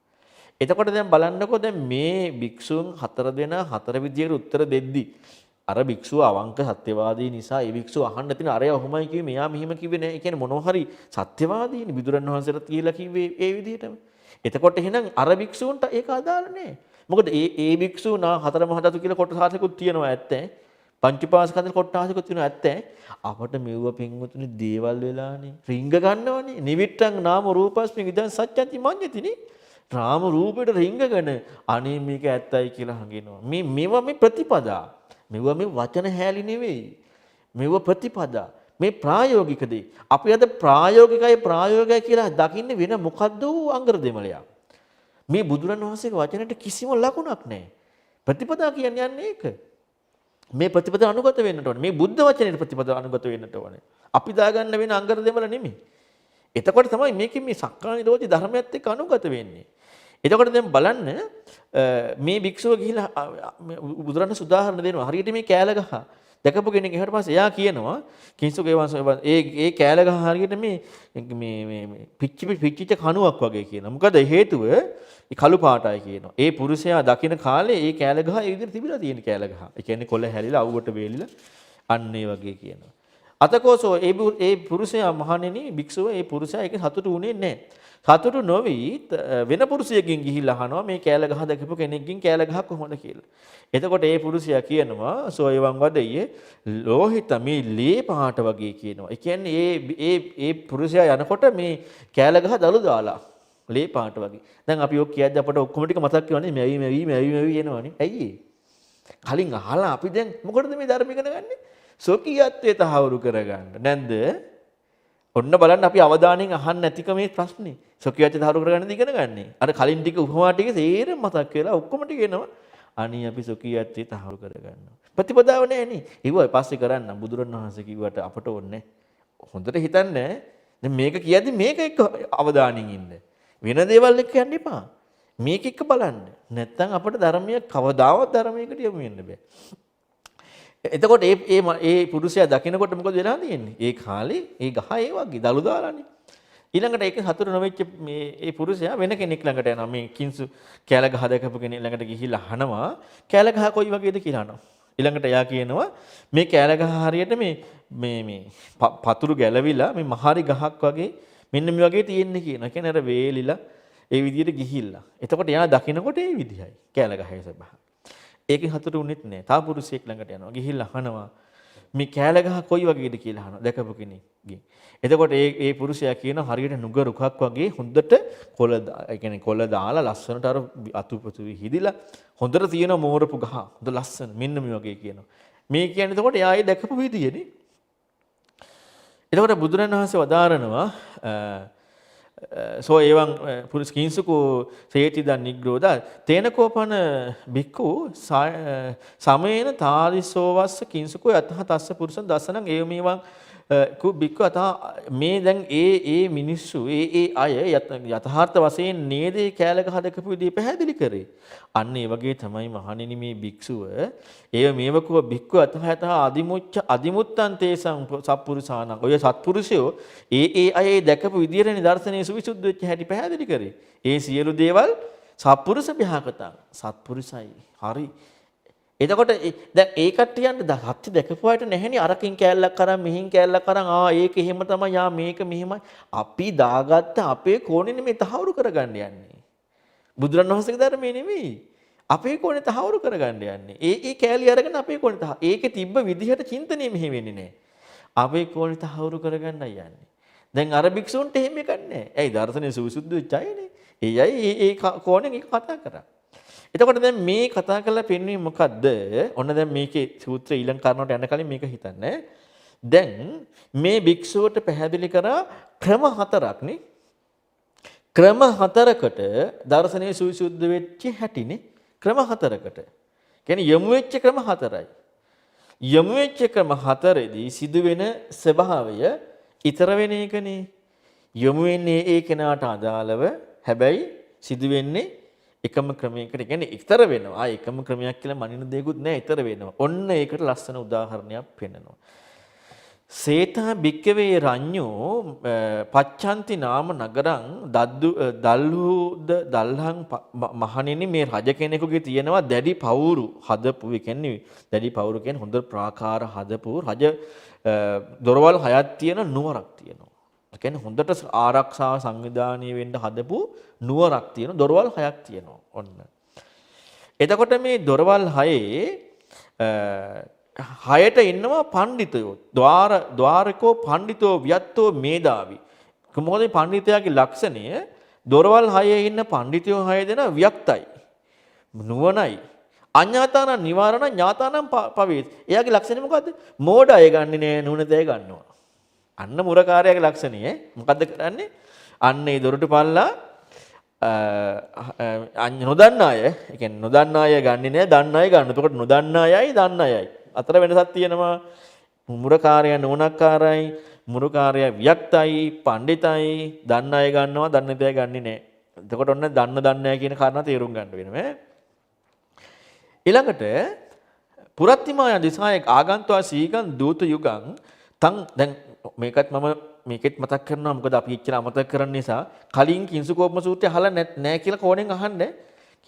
එතකොට දැන් බලන්නකෝ දැන් මේ භික්ෂුන් හතර දෙනා හතර විදියට උත්තර දෙද්දි අර භික්ෂුව අවංක සත්‍යවාදී නිසා ඒ භික්ෂුව අහන්න තියෙන අරය ඔහොමයි කිව්වේ මෙයා මෙහෙම කිව්වේ නෑ. ඒ කියන්නේ මොනවා හරි සත්‍යවාදීනේ බුදුරන් වහන්සේට කියලා කිව්වේ ඒ විදිහටම. එතකොට එහෙනම් අර භික්ෂුන්ට ඒක අදාළ නෑ. මොකද ඒ භික්ෂුව නා හතර මහා ධාතු කියලා කොටසකුත් තියෙනවා ඇත්තේ. පංචපාස්කන්ධ කොටසකුත් තියෙනවා ඇත්තේ. අපට මෙව්ව පින්වතුනි දේවල් වෙලානේ. රිංග ගන්නවනේ. නිවිට්ටං නාම රූපස්මි විදං සත්‍යන්ති මඤ්ඤතිනේ. රාම රූපෙට රිංගගෙන අනේ මේක ඇත්තයි කියලා හංගෙනවා. මේවා මේ ප්‍රතිපදා. මෙවුව මේ වචන හැලි නෙවෙයි. මෙවුව ප්‍රතිපදා. මේ ප්‍රායෝගික දේ. අපි අද ප්‍රායෝගිකයි කියලා දකින්නේ වෙන මොකද්ද අංගර දෙමළයක්. මේ බුදුරන් වහන්සේගේ වචනට කිසිම ලකුණක් නැහැ. ප්‍රතිපදා කියන්නේ යන්නේ ඒක. මේ ප්‍රතිපදා අනුගත වෙන්නට ඕනේ. මේ බුද්ධ වචනේ ප්‍රතිපදා අනුගත වෙන්නට ඕනේ. අපි දාගන්න වෙන අංගර දෙමළ නෙමෙයි. එතකොට තමයි මේකෙන් මේ සක්කාය නිරෝධී ධර්මයත් එක්ක අනුගත වෙන්නේ. එතකොට දැන් බලන්න මේ භික්ෂුව ගිහිලා බුදුරණ උදාහරණ දෙනවා. හරියට මේ කෑල ගහ දැකපු කෙනෙක් ඊට පස්සේ එයා කියනවා කිංසුගේ ඒ කෑල ගහ හරියට මේ පිච්චිච්ච කණුවක් වගේ කියනවා. මොකද හේතුව ඒ කළු පාටයි කියනවා. ඒ පුරුෂයා දකින කාලේ ඒ කෑල ගහ ඒ විදිහට තිබිලා තියෙන කෑල ගහ. ඒ කියන්නේ කොළ හැලිලා අවුවට වේලිලා අන්න ඒ වගේ කියනවා. අතකෝසෝ ඒ පුරුෂයා මහණෙනි භික්ෂුව ඒ පුරුෂයා ඒක සතුටු වුණේ නැහැ. සතුටු නොවි වෙන පුරුෂයෙක්ගෙන් ගිහිල්ලා අහනවා මේ කෑල ගහ දැකපු කෙනෙක්ගෙන් කෑල ගහ කොහොමද කියලා. එතකොට ඒ පුරුෂයා කියනවා සෝයවන් වදෙයේ ලෝහිත මේ ලේ පාට වගේ කියනවා. ඒ කියන්නේ ඒ පුරුෂයා යනකොට මේ කෑල ගහ දළු දාලා ලේ පාට වගේ. දැන් අපි ඔක් කියද්දි අපට ඔක්කොම ටික මතක් වෙනවනේ මෙවි එනවනේ. ඇයි කලින් අහලා අපි දැන් මොකටද මේ ධර්ම ඉගෙන ගන්නේ? සොකියත්වයේ තහවුරු කරගන්න. නැන්ද? ඔන්න බලන්න අපි අවධානයෙන් අහන්න නැතිකමේ ප්‍රශ්නේ. සොකියත්වයේ තහවුරු කරගන්න ඉගෙන ගන්නේ. අර කලින් ටික උපමා ටික සේරම මතක් වෙලා ඔක්කොම ටික එනවා. අනී අපි සොකියත්වයේ තහවුරු කරගන්නවා. ප්‍රතිපදාව නැහැනේ. ඒව පස්සේ කරන්න බුදුරණවහන්සේ කිව්වට අපට ඕනේ. හොඳට හිතන්න. දැන් මේක කියද්දි මේක එක්ක අවධානයෙන් ඉන්න. වෙන දේවල් එක්ක යන්න එපා. මේක එක්ක බලන්න. නැත්තම් අපට ධර්මයේ කවදාවත් ධර්මයකට යමු වෙන්න බෑ. එතකොට ඒ පුරුෂයා දකිනකොට මොකද වෙලා තියෙන්නේ? ඒ කාලේ ඒ ගහ ඒ වගේ දළු දාලානේ. ඊළඟට ඒක සතුට නොවෙච්ච මේ පුරුෂයා වෙන කෙනෙක් ළඟට යනවා. මේ කිංසු කෑල ගහ දැකපු කෙනෙක් ළඟට ගිහිල්ලා අහනවා කෑල ගහ කොයි වගේද කියලා අහනවා. ඊළඟට එයා කියනවා මේ කෑල ගහ හරියට මේ පතුරු ගැලවිලා මේ මහරි ගහක් වගේ මෙන්න මේ වගේ තියෙන්නේ කියනවා. කියන්නේ අර වේලිලා ඒ විදිහට ගිහිල්ලා. එතකොට එයා දකිනකොට ඒ විදිහයි කෑල ගහේ ස්වභාවය. ඒකේ හතර උනෙත් නෑ. තා පුරුෂයෙක් ළඟට යනවා. ගිහිල්ලා අහනවා මේ කෑල ගහ කොයි වගේද කියලා අහනවා. දැකපු කෙනෙක්ගෙන්. එතකොට ඒ පුරුෂයා කියනවා හරියට නුග රුකක් වගේ හොඳට කොළ දාලා ලස්සනට අර අතුපතු හිදිලා හොඳට තියෙන මෝරපු ගහ. හොඳ ලස්සන මෙන්න මේ වගේ කියනවා. මේ කියන්නේ එතකොට එයා ඒ දැකපු විදියනේ. එතකොට බුදුරණවහන්සේ වදාරනවා සෝ එවං පුරුස් කිංසුකෝ සේතිදන් නිග්‍රෝධා තේනකෝපන බික්කු සමේන තාරිසෝවස්ස කිංසුකෝ යතහ තස්ස පුරුෂන් දසනං ඒව මේවං කු බික්කු අත මේ දැන් ඒ මිනිස්සු ඒ අය යථාර්ථ වශයෙන් නේද කෑල ගහ දැකපු විදිහ පැහැදිලි කරේ. අන්න ඒ වගේ තමයි මහණෙනි මේ භික්ෂුව ඒව මේවකෝ බික්කු අත යතහ අදිමුත්තන් තේසං සත්පුරුෂාණං ඔය සත්පුරුෂයෝ ඒ අය දැකපු විදිහට නිදර්ශනයේ සවිසුද්ධ වෙච්ච හැටි පැහැදිලි කරේ. ඒ සියලු දේවල් සත්පුරුෂ භාගතං සත්පුරුසයි. හරි. එතකොට දැන් ඒ කට්ටියන්ට සත්‍ය දැකපුවාට නැහෙනි අරකින් කෑල්ලක් අරන් මෙහින් කෑල්ලක් අරන් ඒක එහෙම තමයි මේක මෙහෙමයි අපි දාගත්ත අපේ කෝණේ නෙමෙයි තහවුරු කරගන්න යන්නේ බුදුරණවහන්සේගේ ධර්මයේ නෙමෙයි අපේ කෝණේ තහවුරු කරගන්න යන්නේ ඒ කෑලි අරගෙන අපේ කෝණේ ඒකේ තිබ්බ විදිහට චින්තනය මෙහෙ වෙන්නේ නැහැ අපේ කෝණේ තහවුරු කරගන්නයි යන්නේ දැන් අර භික්ෂුන්ට එහෙම එකක් නැහැ ඇයි දර්ශනයේ සවිසුද්ධ වෙච්ච අයනේ ඒ කෝණෙන් ඒක කතා කරා එතකොට දැන් මේ කතා කරලා පෙන්වන්නේ මොකද්ද? ඔන්න දැන් මේකේ සූත්‍රය ඊළඟ කාරණාවට යන්න කලින් මේක හිතන්න. දැන් මේ භික්ෂුවට පැහැදිලි කරා ක්‍රම හතරක්නේ. ක්‍රම හතරකට දර්ශනීය සවිසුද්ධ වෙච්ච හැටිනේ. ක්‍රම හතරකට. කියන්නේ යොමු වෙච්ච ක්‍රම හතරයි. යොමු වෙච්ච ක්‍රම හතරේදී සිදුවෙන ස්වභාවය ඊතර වෙන එකනේ. යොමු වෙන්නේ ඒ කෙනාට අදාළව හැබැයි සිදුවෙන්නේ එකම ක්‍රමයකට. කියන්නේ ඊතර වෙනවා. එකම ක්‍රමයක් කියලා මනින දෙයක්වත් නැහැ. ඊතර වෙනවා. ඔන්න ඒකට ලස්සන උදාහරණයක් පෙන්නනවා. සේතා භික්කවේ රඤ්ඤෝ පච්ඡන්ති නාම නගරං දල්හුද දල්හං මහණෙනි මේ රජ කෙනෙකුගේ තියෙනවා දැඩි පවුරු හදපු. ඒ කියන්නේ දැඩි පවුරු කියන්නේ හොඳ ප්‍රාකාර හදපු රජ දොරවල් හයක් තියෙන නුවරක් තියෙනවා. ඒ කියන්නේ හොඳට ආරක්ෂා සංවිධානය වෙන්න හදපු නුවරක් තියෙන දොරවල් හයක් තියෙනවා. ඔන්න. එතකොට මේ දොරවල් හයේ හයට ඉන්නවා පඬිතුයෝ. ద్వාරකෝ පඬිතෝ වියත්තෝ මේදාවි. මොකද පඬිතයාගේ ලක්ෂණය දොරවල් හයේ ඉන්න පඬිතයෝ හය දෙනා වියක්තයි. නුවණයි. අඤ්ඤාතාන නිවාරණ ඥාතානම් පවේත්. එයාගේ ලක්ෂණය මොකද්ද? මෝඩ අය ගන්නෙ නෑ නුවණතය ගන්නවා. අන්න මුරකාරයාගේ ලක්ෂණය. මොකද්ද කරන්නේ? අන්න ඒ දොරටු පල්ලා නොදන්න අය, ඒ කියන්නේ නොදන්න අය ගන්නෙ නෑ, දන්න අය ගන්න. එතකොට නොදන්න අයයි දන්න අයයි අතර වෙනසක් තියෙනවා. මුරකාරයා නෝනක්කාරයි, මුරකාරයා වියක්තයි, පඬිතයි, දන්න අය ගන්නවා, දන්න අය ගන්නෙ නෑ. එතකොට ඔන්න දන්න අය කියන කාරණා තේරුම් ගන්න වෙනවා. ඊළඟට පුරත්තිමාය දිසාය ආගන්තුවා සීගන් දූත යුගං තං දැන් මේකත් මම මේකෙත් මතක් කරනවා මොකද අපි ඉච්චර අමතක කරන නිසා කලින් කිංසුකෝපම සූත්‍රය අහලා නැහැ කියලා කෝණෙන් අහන්න.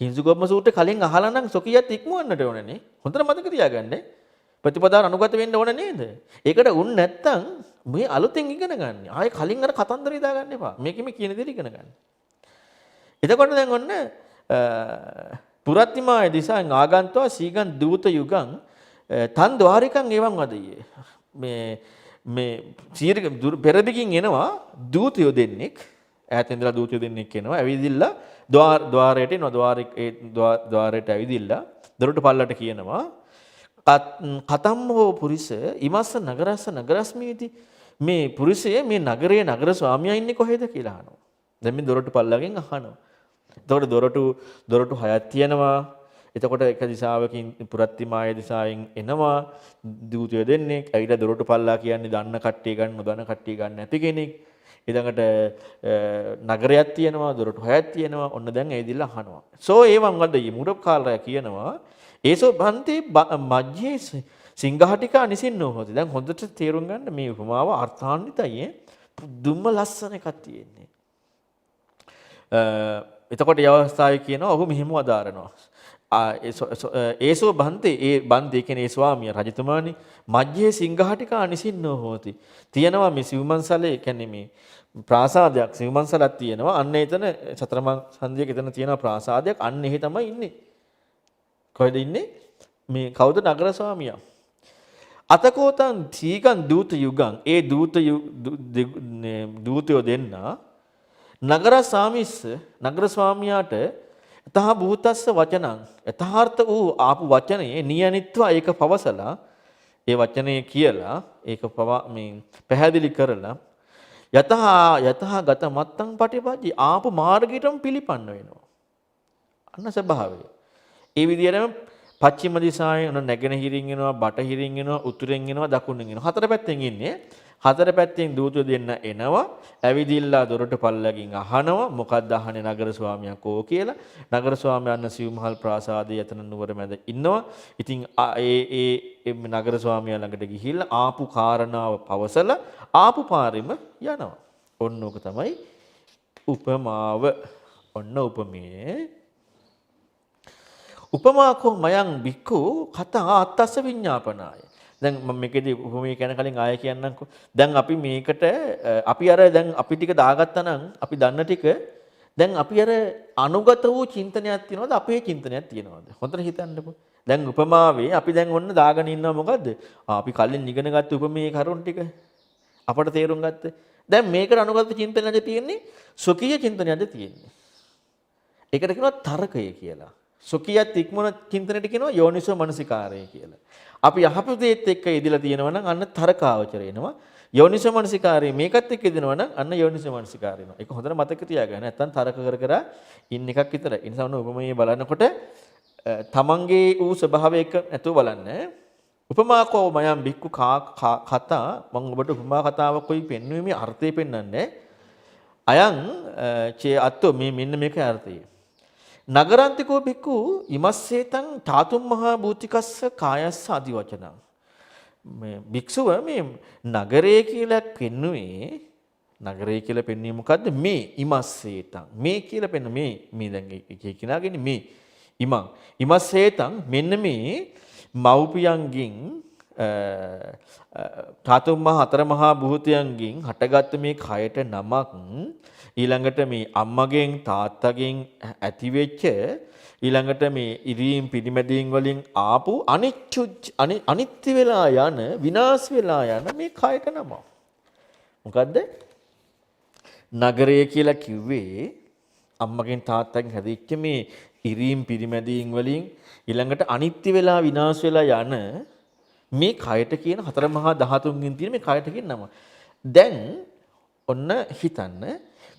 කිංසුකෝපම සූත්‍රය කලින් අහලා නම් සොකියත් ඉක්මවන්නට ඕනනේ. හොඳට මතක තියාගන්න. ප්‍රතිපදාව අනුගත වෙන්න ඕන නේද? ඒකට උන් නැත්තම් මේ අලුතෙන් ඉගෙන ගන්න. ආයේ කලින් අර කතන්දරය දාගන්න එපා. මේකෙම කියන දේ ඉගෙන ගන්න. එතකොට දැන් ඔන්න පුරත්තිමාය දිසාෙන් ආගන්තුවා සීගන් දූත යුගං තන් ద్వාරිකං එවං වදයේ. මේ පෙරදිගින් එනවා දූතයෝ දෙන්නෙක්. ඈත ඉඳලා දූතයෝ දෙන්නෙක් එනවා. ඇවිදිලා ద్వාරයට එනවා. ద్వාරයට ඇවිදිලා දොරටු පල්ලට කියනවා කතම්මෝ පුරිස ඉමස්ස නගරස්ස නගරස්මීති. මේ පුරිසය මේ නගරයේ නගර ස්වාමියා ඉන්නේ කොහෙද කියලා අහනවා. දැන් මේ දොරටු පල්ලගෙන් අහනවා. එතකොට දොරටු හයක් තියෙනවා. එතකොට එක දිශාවකින් පුරත්තිමාය දිශාවෙන් එනවා දූතයෝ දෙන්නෙක්. ඇවිල්ලා දොරටු පල්ලා කියන්නේ දන්න කට්ටිය ගන්න නොදන්න කට්ටිය ගන්න නැති කෙනෙක්. ඊළඟට නගරයක් තියෙනවා, දොරටු හයක් තියෙනවා. ඔන්න දැන් ඇවිදilla අහනවා. සෝ ඒවන් වද මුඩ කාලය කියනවා ඒසෝ බන්තේ මජ්ජේ සිංහාටිකා නිසින්නෝ හොති. දැන් හොඳට තේරුම් ගන්න මේ උපමාව අර්ථාන්විතයි. දුම්ම ලස්සන එකක් තියෙන්නේ. එතකොට ඒ අවස්ථාවේ කියනවා ඔහු මෙහෙම වදාරනවා. ඒසෝ බන්තේ ඒ බන්තේ කියන්නේ ස්වාමියා රජතුමානි මජ්ජේ සිංහාටිකා නිසින්නෝ හොති. තියෙනවා මේ සිව්මන්සලේ කියන්නේ මේ ප්‍රාසාදයක් සිව්මන්සලක් තියෙනවා. අන්න එතන සතරමන් සංධියක එතන තියෙනවා ප්‍රාසාදයක්. අන්න එහි තමයි ඉන්නේ. කොහෙද ඉන්නේ? මේ කවුද? නගර ස්වාමියා. අතකෝතං තීගන් දූත යුගං ඒ දූතයෝ දෙන්නා නගර සාමිස්ස නගර ස්වාමියාට තහ භූතස්ස වචනං යථාර්ථ වූ ආපු වචනේ නියනිත්වා ඒක පවසලා ඒ වචනේ කියලා ඒක මේ පැහැදිලි කරලා යතහ ගත මත්තං පටිපජ්ජි ආපු මාර්ගයටම පිළිපන්න වෙනවා. අන්න ස්වභාවය. ඒ විදිහටම පශ්චිම දිශාවෙන් නැගෙනහිරින් එනවා, බටහිරින් එනවා, උතුරෙන් එනවා, දකුණෙන් එනවා. හතර පැත්තෙන් ඉන්නේ. හතර පැත්තෙන් දූතයෝ දෙන්න එනවා. ඇවිදිලා දොරටු පල්ලකින් අහනවා මොකක්ද අහන්නේ නගර ස්වාමියා කෝ කියලා. නගර ස්වාමියා අන්න සිව්මහල් ප්‍රාසාදයේ යතන නුවර මැද ඉන්නවා. ඉතින් ඒ නගර ස්වාමියා ළඟට ගිහිල්ලා ආපු කාරණාව පවසලා ආපු පාරෙම යනවා. ඔන්න ඕක තමයි උපමාව. ඔන්න උපමේ උපමාකෝ මයං බික්ඛු කතා අත්තස්ස විඤ්ඤාපනාය. දැන් මම මේකේදී උපමේ කියන කලින් ආයෙ කියන්නම්කෝ. දැන් අපි මේකට අපි අර දැන් අපි ටික දාගත්තා නම් අපි දන්න ටික දැන් අපි අර අනුගත වූ චින්තනයක් තියනවද අපේ චින්තනයක් තියනවද? හොඳට හිතන්නකෝ. දැන් උපමාවේ අපි දැන් ඔන්න දාගෙන ඉන්නවා මොකද්ද? අපි කලින් ඉගෙන ගත්ත උපමේ කරුණු ටික අපට තේරුම් ගත්ත. දැන් මේකට අනුගත චින්තනයද තියෙන්නේ? ස්වකීය චින්තනයද තියෙන්නේ? ඒකට කියනවා තර්කය කියලා. සුඛියත් ඉක්මන චින්තනයට කියනවා යෝනිසෝ මනසිකාරය කියලා. අපි යහපත දේත් එක්ක යෙදලා තියෙනවා නම් අන්න තරකාවචර එනවා. යෝනිසෝ මනසිකාරය මේකත් එක්ක යෙදෙනවා නම් අන්න යෝනිසෝ මනසිකාරය එනවා. ඒක හොඳට මතක තියාගන්න. නැත්තම් තරක කර කර ඉන්න එකක් විතරයි. ඒ නිසා ඔන්න උපමයේ බලනකොට තමන්ගේ ඌ ස්වභාවය එක නැතුව බලන්න. උපමාකෝ මයම් බික්කු කතා මම ඔබට උපමා කතාවක් පෙන්වීමේ අර්ථය පෙන්වන්නේ. අයං චේ අත්තෝ මේ මෙන්න මේකේ අර්ථය. නගරාන්තිකෝ බික්කු ඉමස්සේතං ධාතුම් මහා භූතිකස්ස කායස්ස ආදි වචනං. මේ භික්ෂුව මේ නගරය කියලා පෙන්නුවේ නගරය කියලා පෙන්වන්නේ මොකද්ද? මේ ඉමස්සේතං මේ කියලා පෙන්න මේ දැන් එක කිනාගෙන මේ ඉමස්සේතං මෙන්න මේ මව්පියන්ගෙන් ධාතුම් මහා හතර මහා භූතයන්ගෙන් හටගත්ත මේ කයට නමක් ඊළඟට මේ අම්මගෙන් තාත්තගෙන් ඇතිවෙච්ච ඊළඟට මේ ඉරීම් පිරිමැදීම් වලින් ආපු අනිත්‍ය වෙලා යන විනාශ වෙලා යන මේ කයට නම. මොකද්ද? නගරය කියලා කිව්වේ අම්මගෙන් තාත්තගෙන් හැදිච්ච මේ ඉරීම් පිරිමැදීම් වලින් ඊළඟට අනිත්‍ය වෙලා විනාශ වෙලා යන මේ කයට කියන හතර මහා ධාතුන්ගෙන් තියෙන මේ කයට කියන නම. දැන් ඔන්න හිතන්න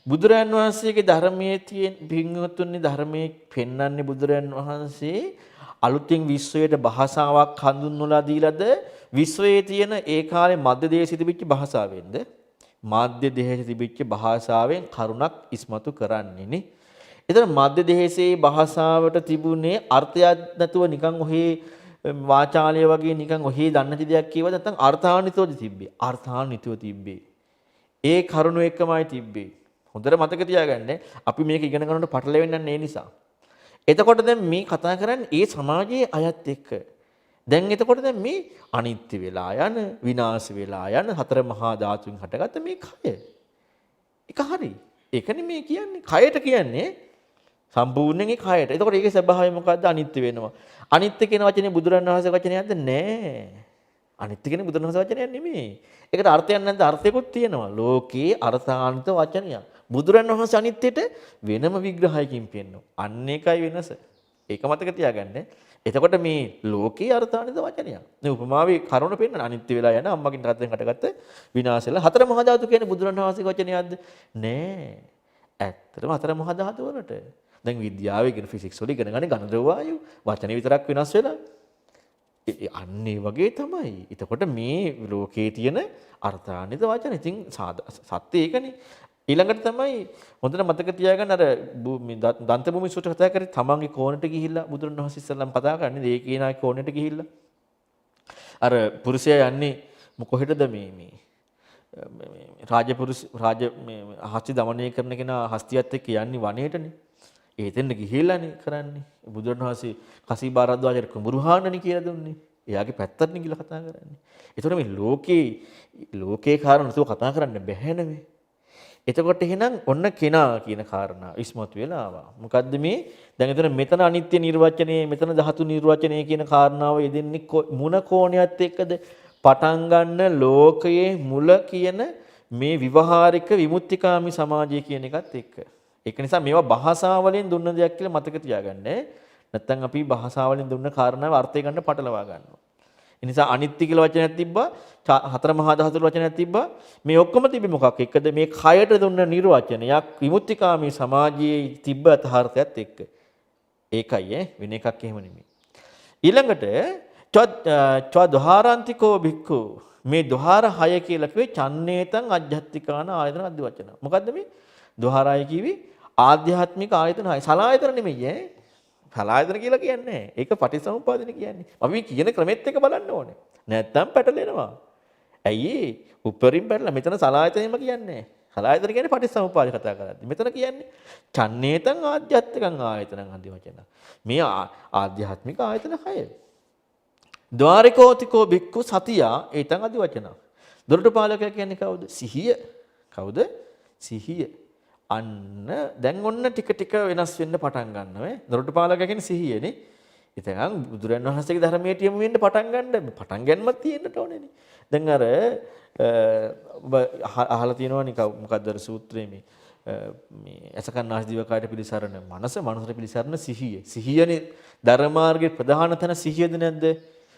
බුදුරයන් වහන්සේගේ ධර්මයේ තියෙන පින්වත්තුන්ගේ ධර්මයේ පෙන්වන්නේ බුදුරයන් වහන්සේ අලුතින් විශ්වයට භාෂාවක් හඳුන්වලා දීලාද විශ්වයේ තියෙන ඒ කාලේ මධ්‍ය දේශයේ තිබිච්ච භාෂාවෙන්ද මාධ්‍ය දේශයේ තිබිච්ච භාෂාවෙන් කරුණක් ඉස්මතු කරන්නේ නේ. ඒතර මධ්‍ය දේශයේ භාෂාවට තිබුණේ අර්ථයක් නැතුව නිකන් ඔහේ වාචාලය වගේ නිකන් ඔහේ දන්නේ නැති දෙයක් කියවද නැත්නම් අර්ථාන්විතවද තිබ්බේ. අර්ථාන්විතව තිබ්බේ. ඒ කරුණ එකමයි තිබ්බේ. හොඳට මතක තියාගන්න අපි මේක ඉගෙන ගන්නකොට පටලවෙන්නේ නැහැ නිසා. එතකොට දැන් මේ කතා කරන්නේ ඒ සමාජයේ අයත් එක්ක. දැන් එතකොට දැන් මේ අනිත්‍ය වෙලා යන විනාශ වෙලා යන හතර මහා ධාතුන් හටගත්ත මේ කය. ඒක හරි. ඒකනේ මේ කියන්නේ. කයට කියන්නේ සම්පූර්ණයෙන් ඒ කයට. එතකොට ඒකේ ස්වභාවය මොකද්ද? අනිත්‍ය වෙනවා. අනිත්‍ය කියන වචනේ බුදුරණන් වහන්සේ වචනයක්ද? නෑ. අනිත්‍ය කියන්නේ බුදුරණන් වහන්සේ වචනයක් නෙමෙයි. ඒකට අර්ථයක් නැද්ද? අර්ථයකුත් තියෙනවා. ලෝකේ අර්ථාන්විත වචනයක්. බුදුරණන් වහන්සේ අනිත්‍යට වෙනම විග්‍රහයකින් පෙන්නනවා. අන්න ඒකයි වෙනස. ඒක මතක තියාගන්න. එතකොට මේ ලෝකේ අර්ථාන්විත වචනයක්. මේ උපමාවේ කරුණ පෙන්නන අනිත්‍ය වෙලා යන අම්මකින් තාත්තෙන් හටගත්ත විනාශයල හතර මහා ධාතු කියන්නේ බුදුරණන් වහන්සේගේ වචනයක්ද? නෑ. ඇත්තටම හතර මහා ධාතු වලට. දැන් විද්‍යාවේ ඉගෙන ෆිසික්ස් වල ඉගෙන ගන්නේ ඝන ද්‍රව වායු වචනේ විතරක් වෙනස් වෙලා. අන්න ඒ වගේ තමයි. එතකොට මේ ලෝකේ තියෙන අර්ථාන්විත වචන. ඉතින් සත්‍ය ඒකනේ. ඊළඟට තමයි හොඳට මතක තියාගන්න අර දන්ත භූමි සූත්‍ර කතා කරේ තමන්ගේ කෝණයට ගිහිල්ලා බුදුරණවහන්සේ ඉස්සල්ලාම කතා කරන්නේ ඒ කියනා කෝණයට ගිහිල්ලා අර පුරුෂයා යන්නේ කොහෙටද මේ රාජපුරුෂ හස්ති දමනය කරන කෙනා හස්තියත් එක්ක යන්නේ වනයේටනේ. ඒතෙන්ද ගිහිල්ලානේ කරන්නේ. බුදුරණවහන්සේ කසීබාරද්වාජට කුඹුරුහානනේ කියලා දුන්නේ. එයාගේ පැත්තටනේ කියලා කතා කරන්නේ. ඒතකොට මේ ලෝකේ කාරණා නතුව කතා කරන්න බැහැ නෙමෙයි. එතකොට එහෙනම් ඔන්න කෙනා කියන කාරණා ඉස්මතු වෙලා ආවා. මොකද්ද මේ? දැන් එතන මෙතන අනිත්‍ය නිර්වචනයේ මෙතන ධාතු නිර්වචනයේ කියන කාරණාව යෙදෙන්නේ මුණ කෝණයත් එක්කද? පටන් ගන්න ලෝකයේ මුල කියන මේ විවහාරික විමුක්තිකාමී සමාජය කියන එකත් එක්ක. ඒක නිසා මේවා භාෂාවලින් දුන්න දෙයක් කියලා මතක තියාගන්න. නැත්නම් අපි භාෂාවලින් දුන්න කාරණාව අර්ථය ගන්න පටලවා ගන්නවා. ඒ නිසා අනිත්‍ය කියලා වචනයක් තිබ්බා, හතර මහා ධාතු වචනයක් තිබ්බා. මේ ඔක්කොම තිබි මොකක් එක්කද? මේ කයට දුන්න නිර්වචනයක් විමුක්තිකාමී සමාජයේ තිබ්බ අතහාර්ථයත් එක්ක. ඒකයි වෙන එකක් එහෙම නෙමෙයි. ඊළඟට ද්වාරාන්තිකෝ භික්ඛු මේ ද්වාර 6 කියලා කිව්වේ චන්නේතං අජ්ජත්තිකාන ආයතන අධි වචන. මොකද්ද මේ? ද්වාරය කිව්වේ ආධ්‍යාත්මික ආයතන 6. සලායතන නෙමෙයි ඈ. සලායතන කියලා කියන්නේ ඒක පටිසමුප්පාදන කියන්නේ. අපි කියන ක්‍රමෙත් එක බලන්න ඕනේ. නැත්තම් පැටලෙනවා. ඇයි උපරිම පැටල මෙතන සලායතනෙම කියන්නේ. සලායතන කියන්නේ පටිසමුප්පාද කතා කරද්දී. මෙතන කියන්නේ චන්නේතං ආධ්‍යාත්මිකං ආයතනං අධි වචන. මේ ආධ්‍යාත්මික ආයතන 6. ද්වාරිකෝතිකෝ භික්ඛු සතියා ඒතං අධි වචන. දොරටුපාලකයා කියන්නේ කවුද? සිහිය. කවුද? සිහිය. අන්න දැන් ඔන්න ටික ටික වෙනස් වෙන්න පටන් ගන්නවා. දොරටුපාලකයා කියන්නේ සිහියනේ. ඉතින් බුදුරන් වහන්සේගේ ධර්මයට යමු වෙන්න පටන් ගන්න පටන් ගන්නමත් තියෙන්නට ඕනේනේ. දැන් අර ඔබ අහලා තියෙනවනේ මොකක්ද අර සූත්‍රයේ මේ මේ අසකන්නාස් දිවකායට පිළිසරණ මනස මනසට පිළිසරණ සිහිය. සිහියනේ ධර්මාර්ගයේ ප්‍රධාන තැන සිහියද නැද්ද?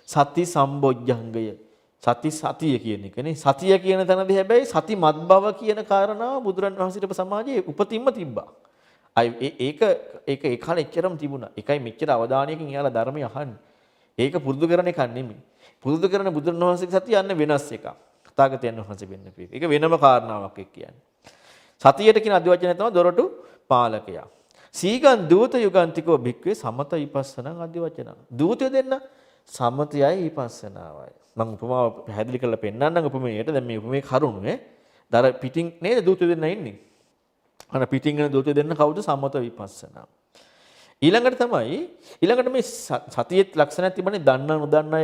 සති සම්බොජ්ජංගය. සතිය කියන එකනේ. සතිය කියන තැනදී හැබැයි සති මත්බව කියන කාරණාව බුදුරන් වහන්සේට සමාජයේ උපතින්ම තිබ්බා. ඒක ඒ කාලේ එච්චරම තිබුණා. ඒකයි මෙච්චර අවධානයකින් යාලා ධර්මය අහන්නේ. ඒක පුරුදු කරන එකක් නෙමෙයි. පුරුදු කරන බුදුරන් වහන්සේගේ සතිය යන්නේ වෙනස් එකක්. තථාගතයන් වහන්සේ වෙන්න පිළිපෙක. ඒක වෙනම කාරණාවක් එක් කියන්නේ. සතියට කියන අධිවචනය තමයි දොරටු පාලකයා. සීගන් දූත යුගන්තිකෝ භික්ඛවේ සමත විපස්සනා අධිවචන. දූතය දෙන්න සමතයයි විපස්සනාවයි. මම උපමාව පැහැදිලි කරලා පෙන්නන්නම් උපමේයට. දැන් මේ උපමේ කරුණු දර පිටින් නේද දූතය දෙන්න ඉන්නේ. අර පිටින් එන දූතය දෙන්න කවුද? සමත විපස්සනා. ඊළඟට මේ සතියේ ලක්ෂණයක් තිබුණේ දන්න නොදන්න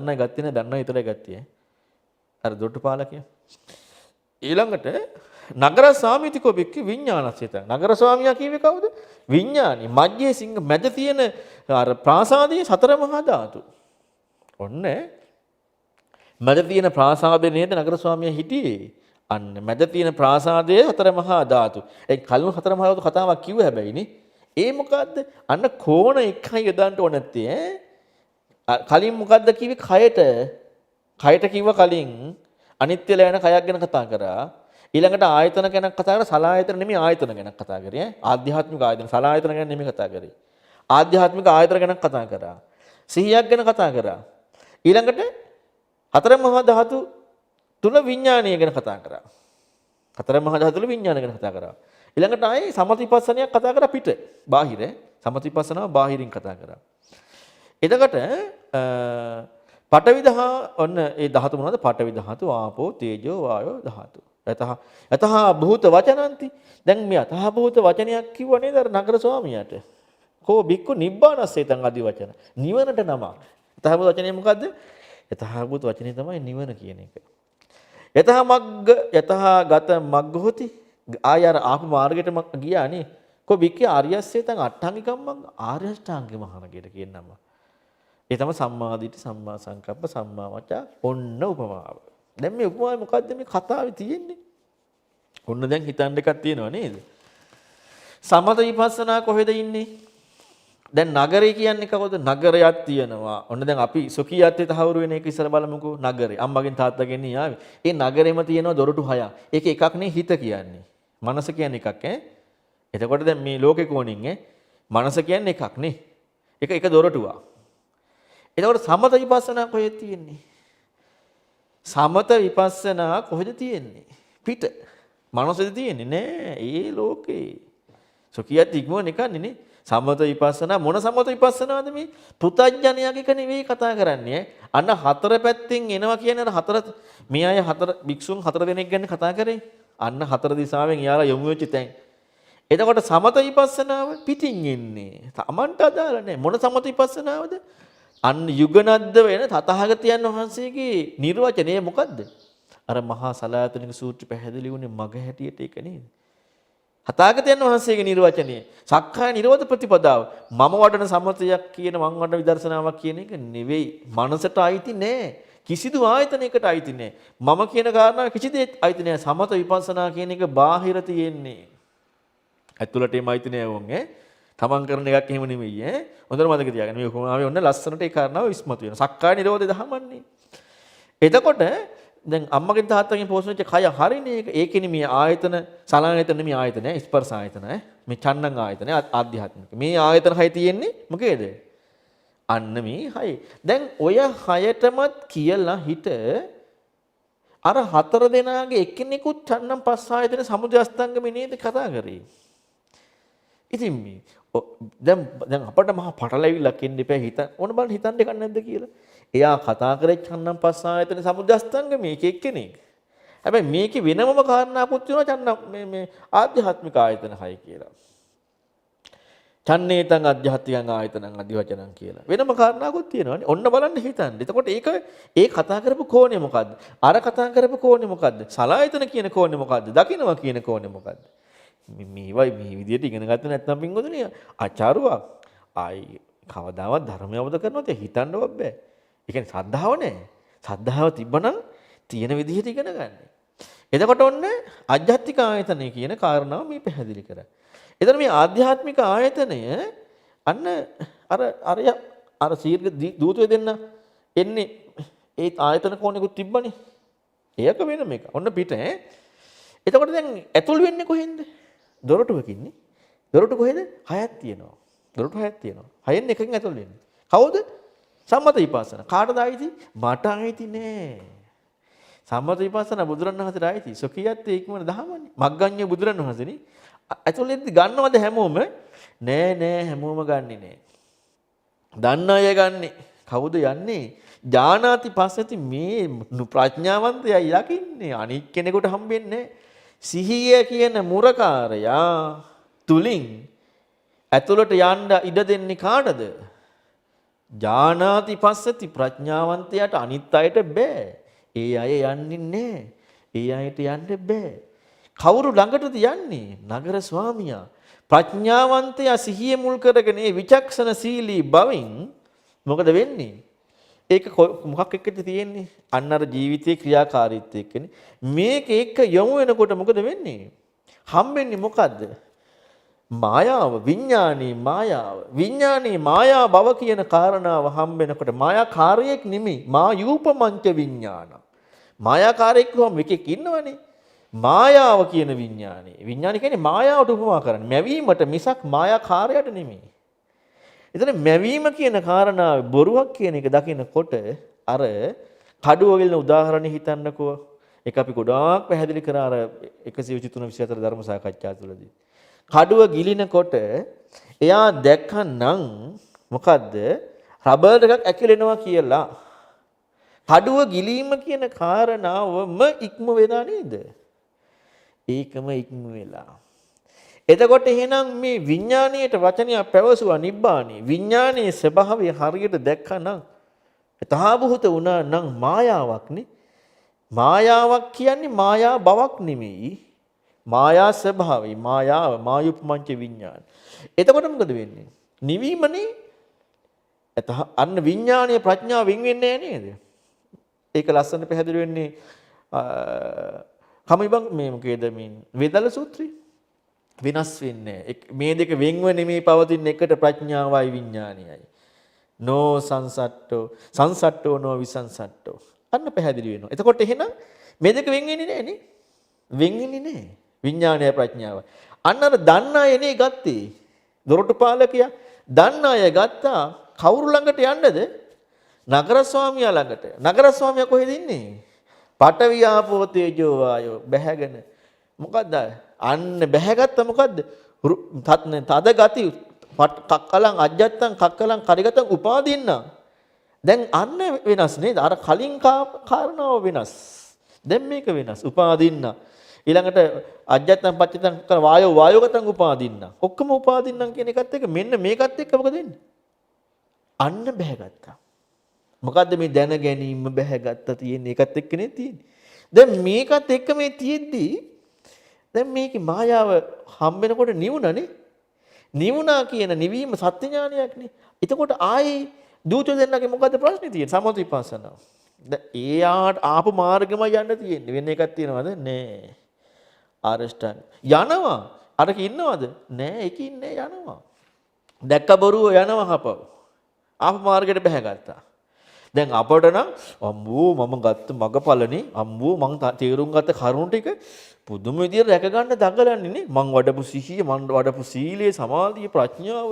අය ගත්තේ නැහැ. දන්න අය විතරයි ගත්තේ. අර දොරටු පාලකයා. ඊළඟට නගර සාමිතිකෝ බික්ක විඥානසිත. නගර ස්වාමියා කියවේ කවුද? විඥානි. මජ්ජේ සිංහ මැද තියෙන අර ප්‍රාසාදයේ සතර මහා ධාතු. ඔන්න මැද තියෙන ප්‍රාසාදේ නේද නගර ස්වාමියා හිටියේ. අන්න මැද තියෙන ප්‍රාසාදයේ සතර මහා ධාතු. ඒ කලින් සතර මහා ධාතු කතාවක් කිව්ව හැබැයි නේ. ඒ මොකද්ද? අන්න කෝණ එකයි යොදන්න ඕන නැත්තේ කලින් මොකද්ද කිව්වේ? කයට කිව්ව කලින් අනිත්‍ය ලෑන කයක් ගැන කතා කරා. ඊළඟට ආයතන ගැන කතා කරා. සලායතන නෙමෙයි ආයතන ගැන කතා කරේ. ආධ්‍යාත්මික ආයතන සලායතන ගැන නෙමෙයි කතා කරේ. ආධ්‍යාත්මික ආයතන ගැන කතා කරා. සිහියක් ගැන කතා කරා. ඊළඟට හතර මහා ධාතු තුල විඥානීය ගැන කතා කරා. හතර මහා ධාතු තුල විඥාන ගැන කතා කරා. ඊළඟට ආයේ සමතිපස්සනියක් කතා කරා පිට. බාහිර සමතිපස්සනාව බාහිරින් කතා කරා. එතකොට පඨවි දහා ඔන්න ඒ ධාතු මොනවද? පඨවි ධාතු, ආපෝ, තේජෝ, වායෝ ධාතු. යතහ භූත වචනන්ති. දැන් මේ යතහ භූත වචනයක් කිව්ව නේද අර නගර ස්වාමියාට? කෝ බික්කු නිබ්බානස්සේතං আদি වචන. නිවනට නම. යතහ භූත වචනේ මොකද්ද? යතහ භූත වචනේ තමයි නිවන කියන එක. යතහ මග්ග යතහ ගත මග්ග හොති. ආයර ආපු මාර්ගයට ගියානේ. කෝ බික්කේ ආර්යස්සේතං අට්ඨාංගිකම් මග්ග. ආර්ය අෂ්ටාංගික මාර්ගයට කියනම. ඒ තමයි සම්මා දිට්ඨි, සම්මා සංකප්ප, සම්මා වාචා. ඔන්න උපමාව. දැන් මේ උපමාවේ මොකද්ද මේ කතාවේ තියෙන්නේ? ඔන්න දැන් හිතන්න එකක් තියෙනවා නේද? සමත විපස්සනා කොහෙද ඉන්නේ? දැන් නගරය කියන්නේ කවුද? නගරයක් තියෙනවා. ඔන්න දැන් අපි සොකියත්තේ තහවුරු වෙන එක ඉස්සර බලමුකෝ. නගරේ. අම්මගෙන් තාත්තගෙන් ආවේ. ඒ නගරෙම තියෙනවා දොරටු 6ක්. ඒකේ එකක් නේ හිත කියන්නේ. මනස කියන්නේ එකක් ඈ. එතකොට දැන් මේ ලෝකේ කෝණින් මනස කියන්නේ එකක් නේ. එක දොරටුවක්. එතකොට සමත විපස්සනා කොහෙද තියෙන්නේ? සමත විපස්සනා කොහෙද තියෙන්නේ? පිට. මනසෙද තියෙන්නේ නෑ. ඒ ලෝකේ. සොකියත් ඉක්මවන එකන්නේ නේ. සමත විපස්සනා මොන සමත විපස්සනාද මේ? පෘථග්ජනයාගේ එක නෙවෙයි කතා කරන්නේ. අන්න හතර පැත්තෙන් එනවා කියන්නේ අර හතර මේ අය හතර භික්ෂුන් හතර දෙනෙක් ගැන කතා කරේ. අන්න හතර දිශාවෙන් යාලා යොමු වෙච්ච තැන්. එතකොට සමත විපස්සනාව පිටින් එන්නේ. තමන්ට අදාළ නෑ. මොන සමත විපස්සනාවද? අන්න යුගනද්ද වෙන තථාගතයන් වහන්සේගේ නිර්වචනය මොකද්ද? අර මහා සලායතනික සූත්‍රය පැහැදිලි වුණේ මග හැටියට ඒක නේද? තථාගතයන් වහන්සේගේ නිර්වචනය සක්කාය නිරෝධ ප්‍රතිපදාව මම වඩන සමතයක් කියන මං වඩන විදර්ශනාවක් කියන එක නෙවෙයි. මනසට අයිති නෑ. කිසිදු ආයතනයකට අයිති නෑ. මම කියන කාරණාව කිසි දෙයක් අයිති නෑ. සමත විපස්සනා කියන එක බාහිර තියෙන්නේ. ඇතුළට එම අයිති නෑ වොන් තමන් කරන එකක් එහෙම නෙවෙයි හොඳට මතක තියාගන්න. මේ උපමාවේ ඔන්න ලස්සනට ඒ කාරණාව ඉස්මතු වෙනවා. සක්කාය නිරෝධය දහමන්නේ. එතකොට දැන් අම්මගෙන් තාත්තගෙන් පෝෂණය වෙච්ච කය හරිනේ ඒක. ඒකෙනි මේ ආයතන සලආයතන නෙමෙයි ආයතන ස්පර්ශ ආයතන මේ චන්නං ආයතන ආධ්‍යාත්මික. මේ ආයතන හය තියෙන්නේ මොකේද? අන්න මේ හය. දැන් ඔය හයටමත් කියලා හිත අර හතර දෙනාගේ එක්කෙනෙකුත් චන්නං පස්ස ආයතන සමුදය අස්තංගම නේද කතා කරේ. ඉතින් මේ දැන් අපිට මහා පටලැවිල්ලක් එන්න එපා හිත. ඕන බලන්න හිතන්න දෙයක් නැද්ද කියලා. එයා කතා කරේ චන්නම් පස්ස ආයතන සමුදස්තංග මේක එක්කෙනෙක්. හැබැයි මේකේ වෙනමම කාරණාකුත් තියෙනවා චන්නම් මේ ආධ්‍යාත්මික ආයතන 6 කියලා. චන්නේතං අධ්‍යාත්මිකං ආයතනං අධිවචනං කියලා. වෙනම කාරණාකුත් තියෙනවානේ. ඔන්න බලන්න හිතන්න. එතකොට ඒ කතා කරපු කෝණය මොකද්ද? අර කතා කරපු කෝණය මොකද්ද? සලායතන කියන කෝණය මොකද්ද? දකින්නවා කියන කෝණය මොකද්ද? මේ විදියට ඉගෙන ගත්තේ නැත්නම් පින්වතුනි ආචාරුවක් ආයි කවදාවත් ධර්මය අවබෝධ කරනොත් හිතන්නවත් බෑ. ඒ කියන්නේ සද්ධාව නැහැ. සද්ධාව තිබ්බනම් තියෙන විදිහට ඉගෙන ගන්න. එතකොට ඔන්න ආධ්‍යාත්මික ආයතනය කියන කාරණාව මේ පැහැදිලි කරා. එතන මේ ආධ්‍යාත්මික ආයතනය අන්න අර සීර්ඝ දූතය දෙන්න එන්නේ ඒ ආයතන කෝණෙකුත් තිබ්බනේ. ඒක වෙනම එක. ඔන්න පිට ඈ. එතකොට දැන් ඇතුල් වෙන්නේ කොහෙන්ද? දොරටුවකින්නේ. දොරටු කොහෙද? 6ක් තියෙනවා. දොරටු 6ක් තියෙනවා. 6න් එකකින් ඇතුල් වෙන්නේ. කවුද? සම්මත විපස්සන. කාටද ආйти? මට ආйти නෑ. සම්මත විපස්සන බුදුරණවහන්සේට ආйти. සොකියත් ඒකමන දහමනේ. මග්ගඤ්ඤ බුදුරණවහන්සේනේ. ඇතුළෙන්ද ගන්නවද හැමෝම? නෑ හැමෝම ගන්නෙ නෑ. දන්න අය ගන්නෙ. කවුද යන්නේ? ඥානාති පස්සති මේ ප්‍රඥාවන්තයයි යකින්නේ. අනික් කෙනෙකුට හම්බෙන්නේ සිහිය කියන මුරකාරයා තුලින් ඇතුළට යන්න ඉඩ දෙන්නේ කාටද? ඥානාති පස්සති ප්‍රඥාවන්තයාට අනිත් අයට බෑ. ඒ අය යන්නේ නැහැ. ඒ අයට යන්න බෑ. කවුරු ළඟටද යන්නේ? නගර ස්වාමියා. ප්‍රඥාවන්තයා සිහිය මුල් කරගෙන විචක්ෂණශීලී බවින් මොකද වෙන්නේ? ඒක මොකක් එක්කද තියෙන්නේ? අන්න අර ජීවිතයේ ක්‍රියාකාරීත්වය එක්කනේ. මේක එක්ක යොමු වෙනකොට මොකද වෙන්නේ? හම්බෙන්නේ මොකද්ද? මායාව, විඥානී මායාව. විඥානී මායා බව කියන කාරණාව හම්බෙනකොට මායාකාරයක් නෙමෙයි. මායූපමංච විඥාන. මායාකාරයක් වුවම එකෙක් ඉන්නවනේ. මායාව කියන විඥානේ. විඥානි කියන්නේ මායාවට උපමා කරන්නේ. මැවීමට මිසක් මායාකාරයට නෙමෙයි. එතන මැවීම කියන කාරණාව බොරුවක් කියන එක දකිනකොට අර කඩුව වලින් උදාහරණ හිතන්නකෝ. ඒක අපි ගොඩාක් පැහැදිලි කරා අර 123 24 ධර්ම සාකච්ඡා තුළදී. කඩුව ගිලිනකොට එයා දැක්කනම් මොකද්ද? රබර් එකක් ඇකිලෙනවා කියලා. කඩුව ගිලීම කියන කාරණාවම ඉක්ම වෙනා නේද? ඒකම ඉක්ම වෙලා. එතකොට එහෙනම් මේ විඥාණයට වචනයක් පැවසුවා නිබ්බාණි. විඥානයේ ස්වභාවය හරියට දැක්කනම් තහබුත වුණා නම් මායාවක් නේ. මායාවක් කියන්නේ මායා බවක් නෙමෙයි. මායා ස්වභාවය, මායාව, මායුප්මංච විඥාන. එතකොට මොකද වෙන්නේ? නිවීමනේ. අන්න විඥානීය ප්‍රඥාව වෙන් වෙන්නේ නේද? ඒක ලස්සන පැහැදිලි වෙන්නේ කමිබං මේ මොකේද මේ වේදල සූත්‍රය. වෙනස් වෙන්නේ මේ දෙක වෙන්ව නෙමේ පවතින එකට ප්‍රඥාවයි විඥානයයි. නෝ සංසට්ඨෝ සංසට්ඨෝ නෝ විසංසට්ඨෝ. අන්න පැහැදිලි වෙනවා. එතකොට එහෙනම් මේ දෙක වෙන් වෙන්නේ නැහැ නේ. වෙන් වෙන්නේ නැහැ. විඥානය ප්‍රඥාව. අන්න අර දන්න අයනේ ගත්තේ. දොරටු පාලකයා දන්න අය ගත්තා කවුරු ළඟට යන්නද? නගර ස්වාමියා ළඟට. නගර ස්වාමියා කොහෙද ඉන්නේ? පඨවි ආපෝ තේජෝ වායෝ බැහැගෙන. මොකද්ද? අන්න බැහැගත්ත මොකද්ද? තද ගති කක්කලං අජ්ජත්තං කක්කලං කරිගතං උපාදින්න. දැන් අන්න වෙනස් නේද? අර කලින් කාරණාව වෙනස්. දැන් මේක වෙනස්. උපාදින්න. ඊළඟට අජ්ජත්තං පච්චත්තං වායෝගතං උපාදින්න. ඔක්කොම උපාදින්නම් කියන එකත් එක්ක මෙන්න මේකත් එක්ක මොකද වෙන්නේ? අන්න බැහැගත්තා. මොකද්ද මේ දැන ගැනීම බැහැගත්තා තියෙන්නේ ඒකත් එක්කනේ තියෙන්නේ. දැන් මේකත් එක්ක මේ තියෙද්දි දැන් මේකේ මායාව හම්බෙනකොට නිවුණනේ. නිවුණා කියන නිවීම සත්‍ය ඥානයක්නේ. එතකොට ආයේ දූතයෝ දෙන්නගේ මොකද්ද ප්‍රශ්නේ තියෙන්නේ? සමථ විපස්සනා. දැන් ඒ ආපු මාර්ගෙමයි යන්න තියෙන්නේ. වෙන එකක් තියනවද? නෑ. ආරෂ්ඨාන. යනවා. අරක ඉන්නවද? නෑ ඒකේ ඉන්නේ යනවා. දැක්ක බොරුව යනවා හපව. ආපු මාර්ගෙට බැහැගත්තා. දැන් අපට නම් අම්මෝ මම ගත්ත මගපලනේ අම්මෝ මං තේරුම් ගත්ත කරුණු ටික පුදුම විදියට රැක ගන්න දඟලන්නේ නේ මං වඩපු සිහිය මං වඩපු සීලය සමාධිය ප්‍රඥාව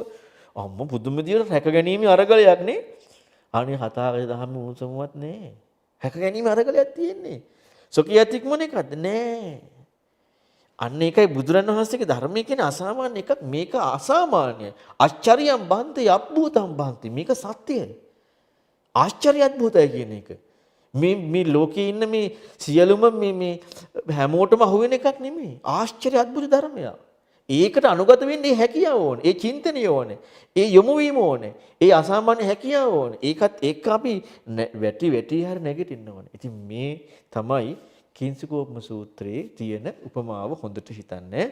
අම්මෝ පුදුම විදියට රැක ගැනීම අරගලයක් නේ අනේ හතාවේ දහම උසමුවත් නේ රැක ගැනීම අරගලයක් තියෙන්නේ සොකියත් ඉක්මන එකක්ද නෑ අන්න ඒකයි බුදුරණවහන්සේගේ ධර්මයේ කියන අසාමාන්‍ය එකක් මේක අසාමාන්‍යයි ආශ්චර්යම් බන්ති අබ්බූතම් බන්ති මේක සත්‍යයි ආශ්චර්ය අද්භූතයි කියන එක. මේ ලෝකේ ඉන්න මේ සියලුම මේ හැමෝටම අහු වෙන එකක් නෙමෙයි. ආශ්චර්ය අද්භූත ධර්මයක්. ඒකට අනුගත වෙන්නේ හැකියාව ඕනේ. ඒ චින්තනය ඕනේ. ඒ යොමු වීම ඕනේ. ඒ අසාමාන්‍ය හැකියාව ඕනේ. ඒකත් එක්ක අපි වැටි හරි නැගිටින්න ඕනේ. ඉතින් මේ තමයි කිංසුකෝපම සූත්‍රයේ තියෙන උපමාව හොඳට හිතන්නේ.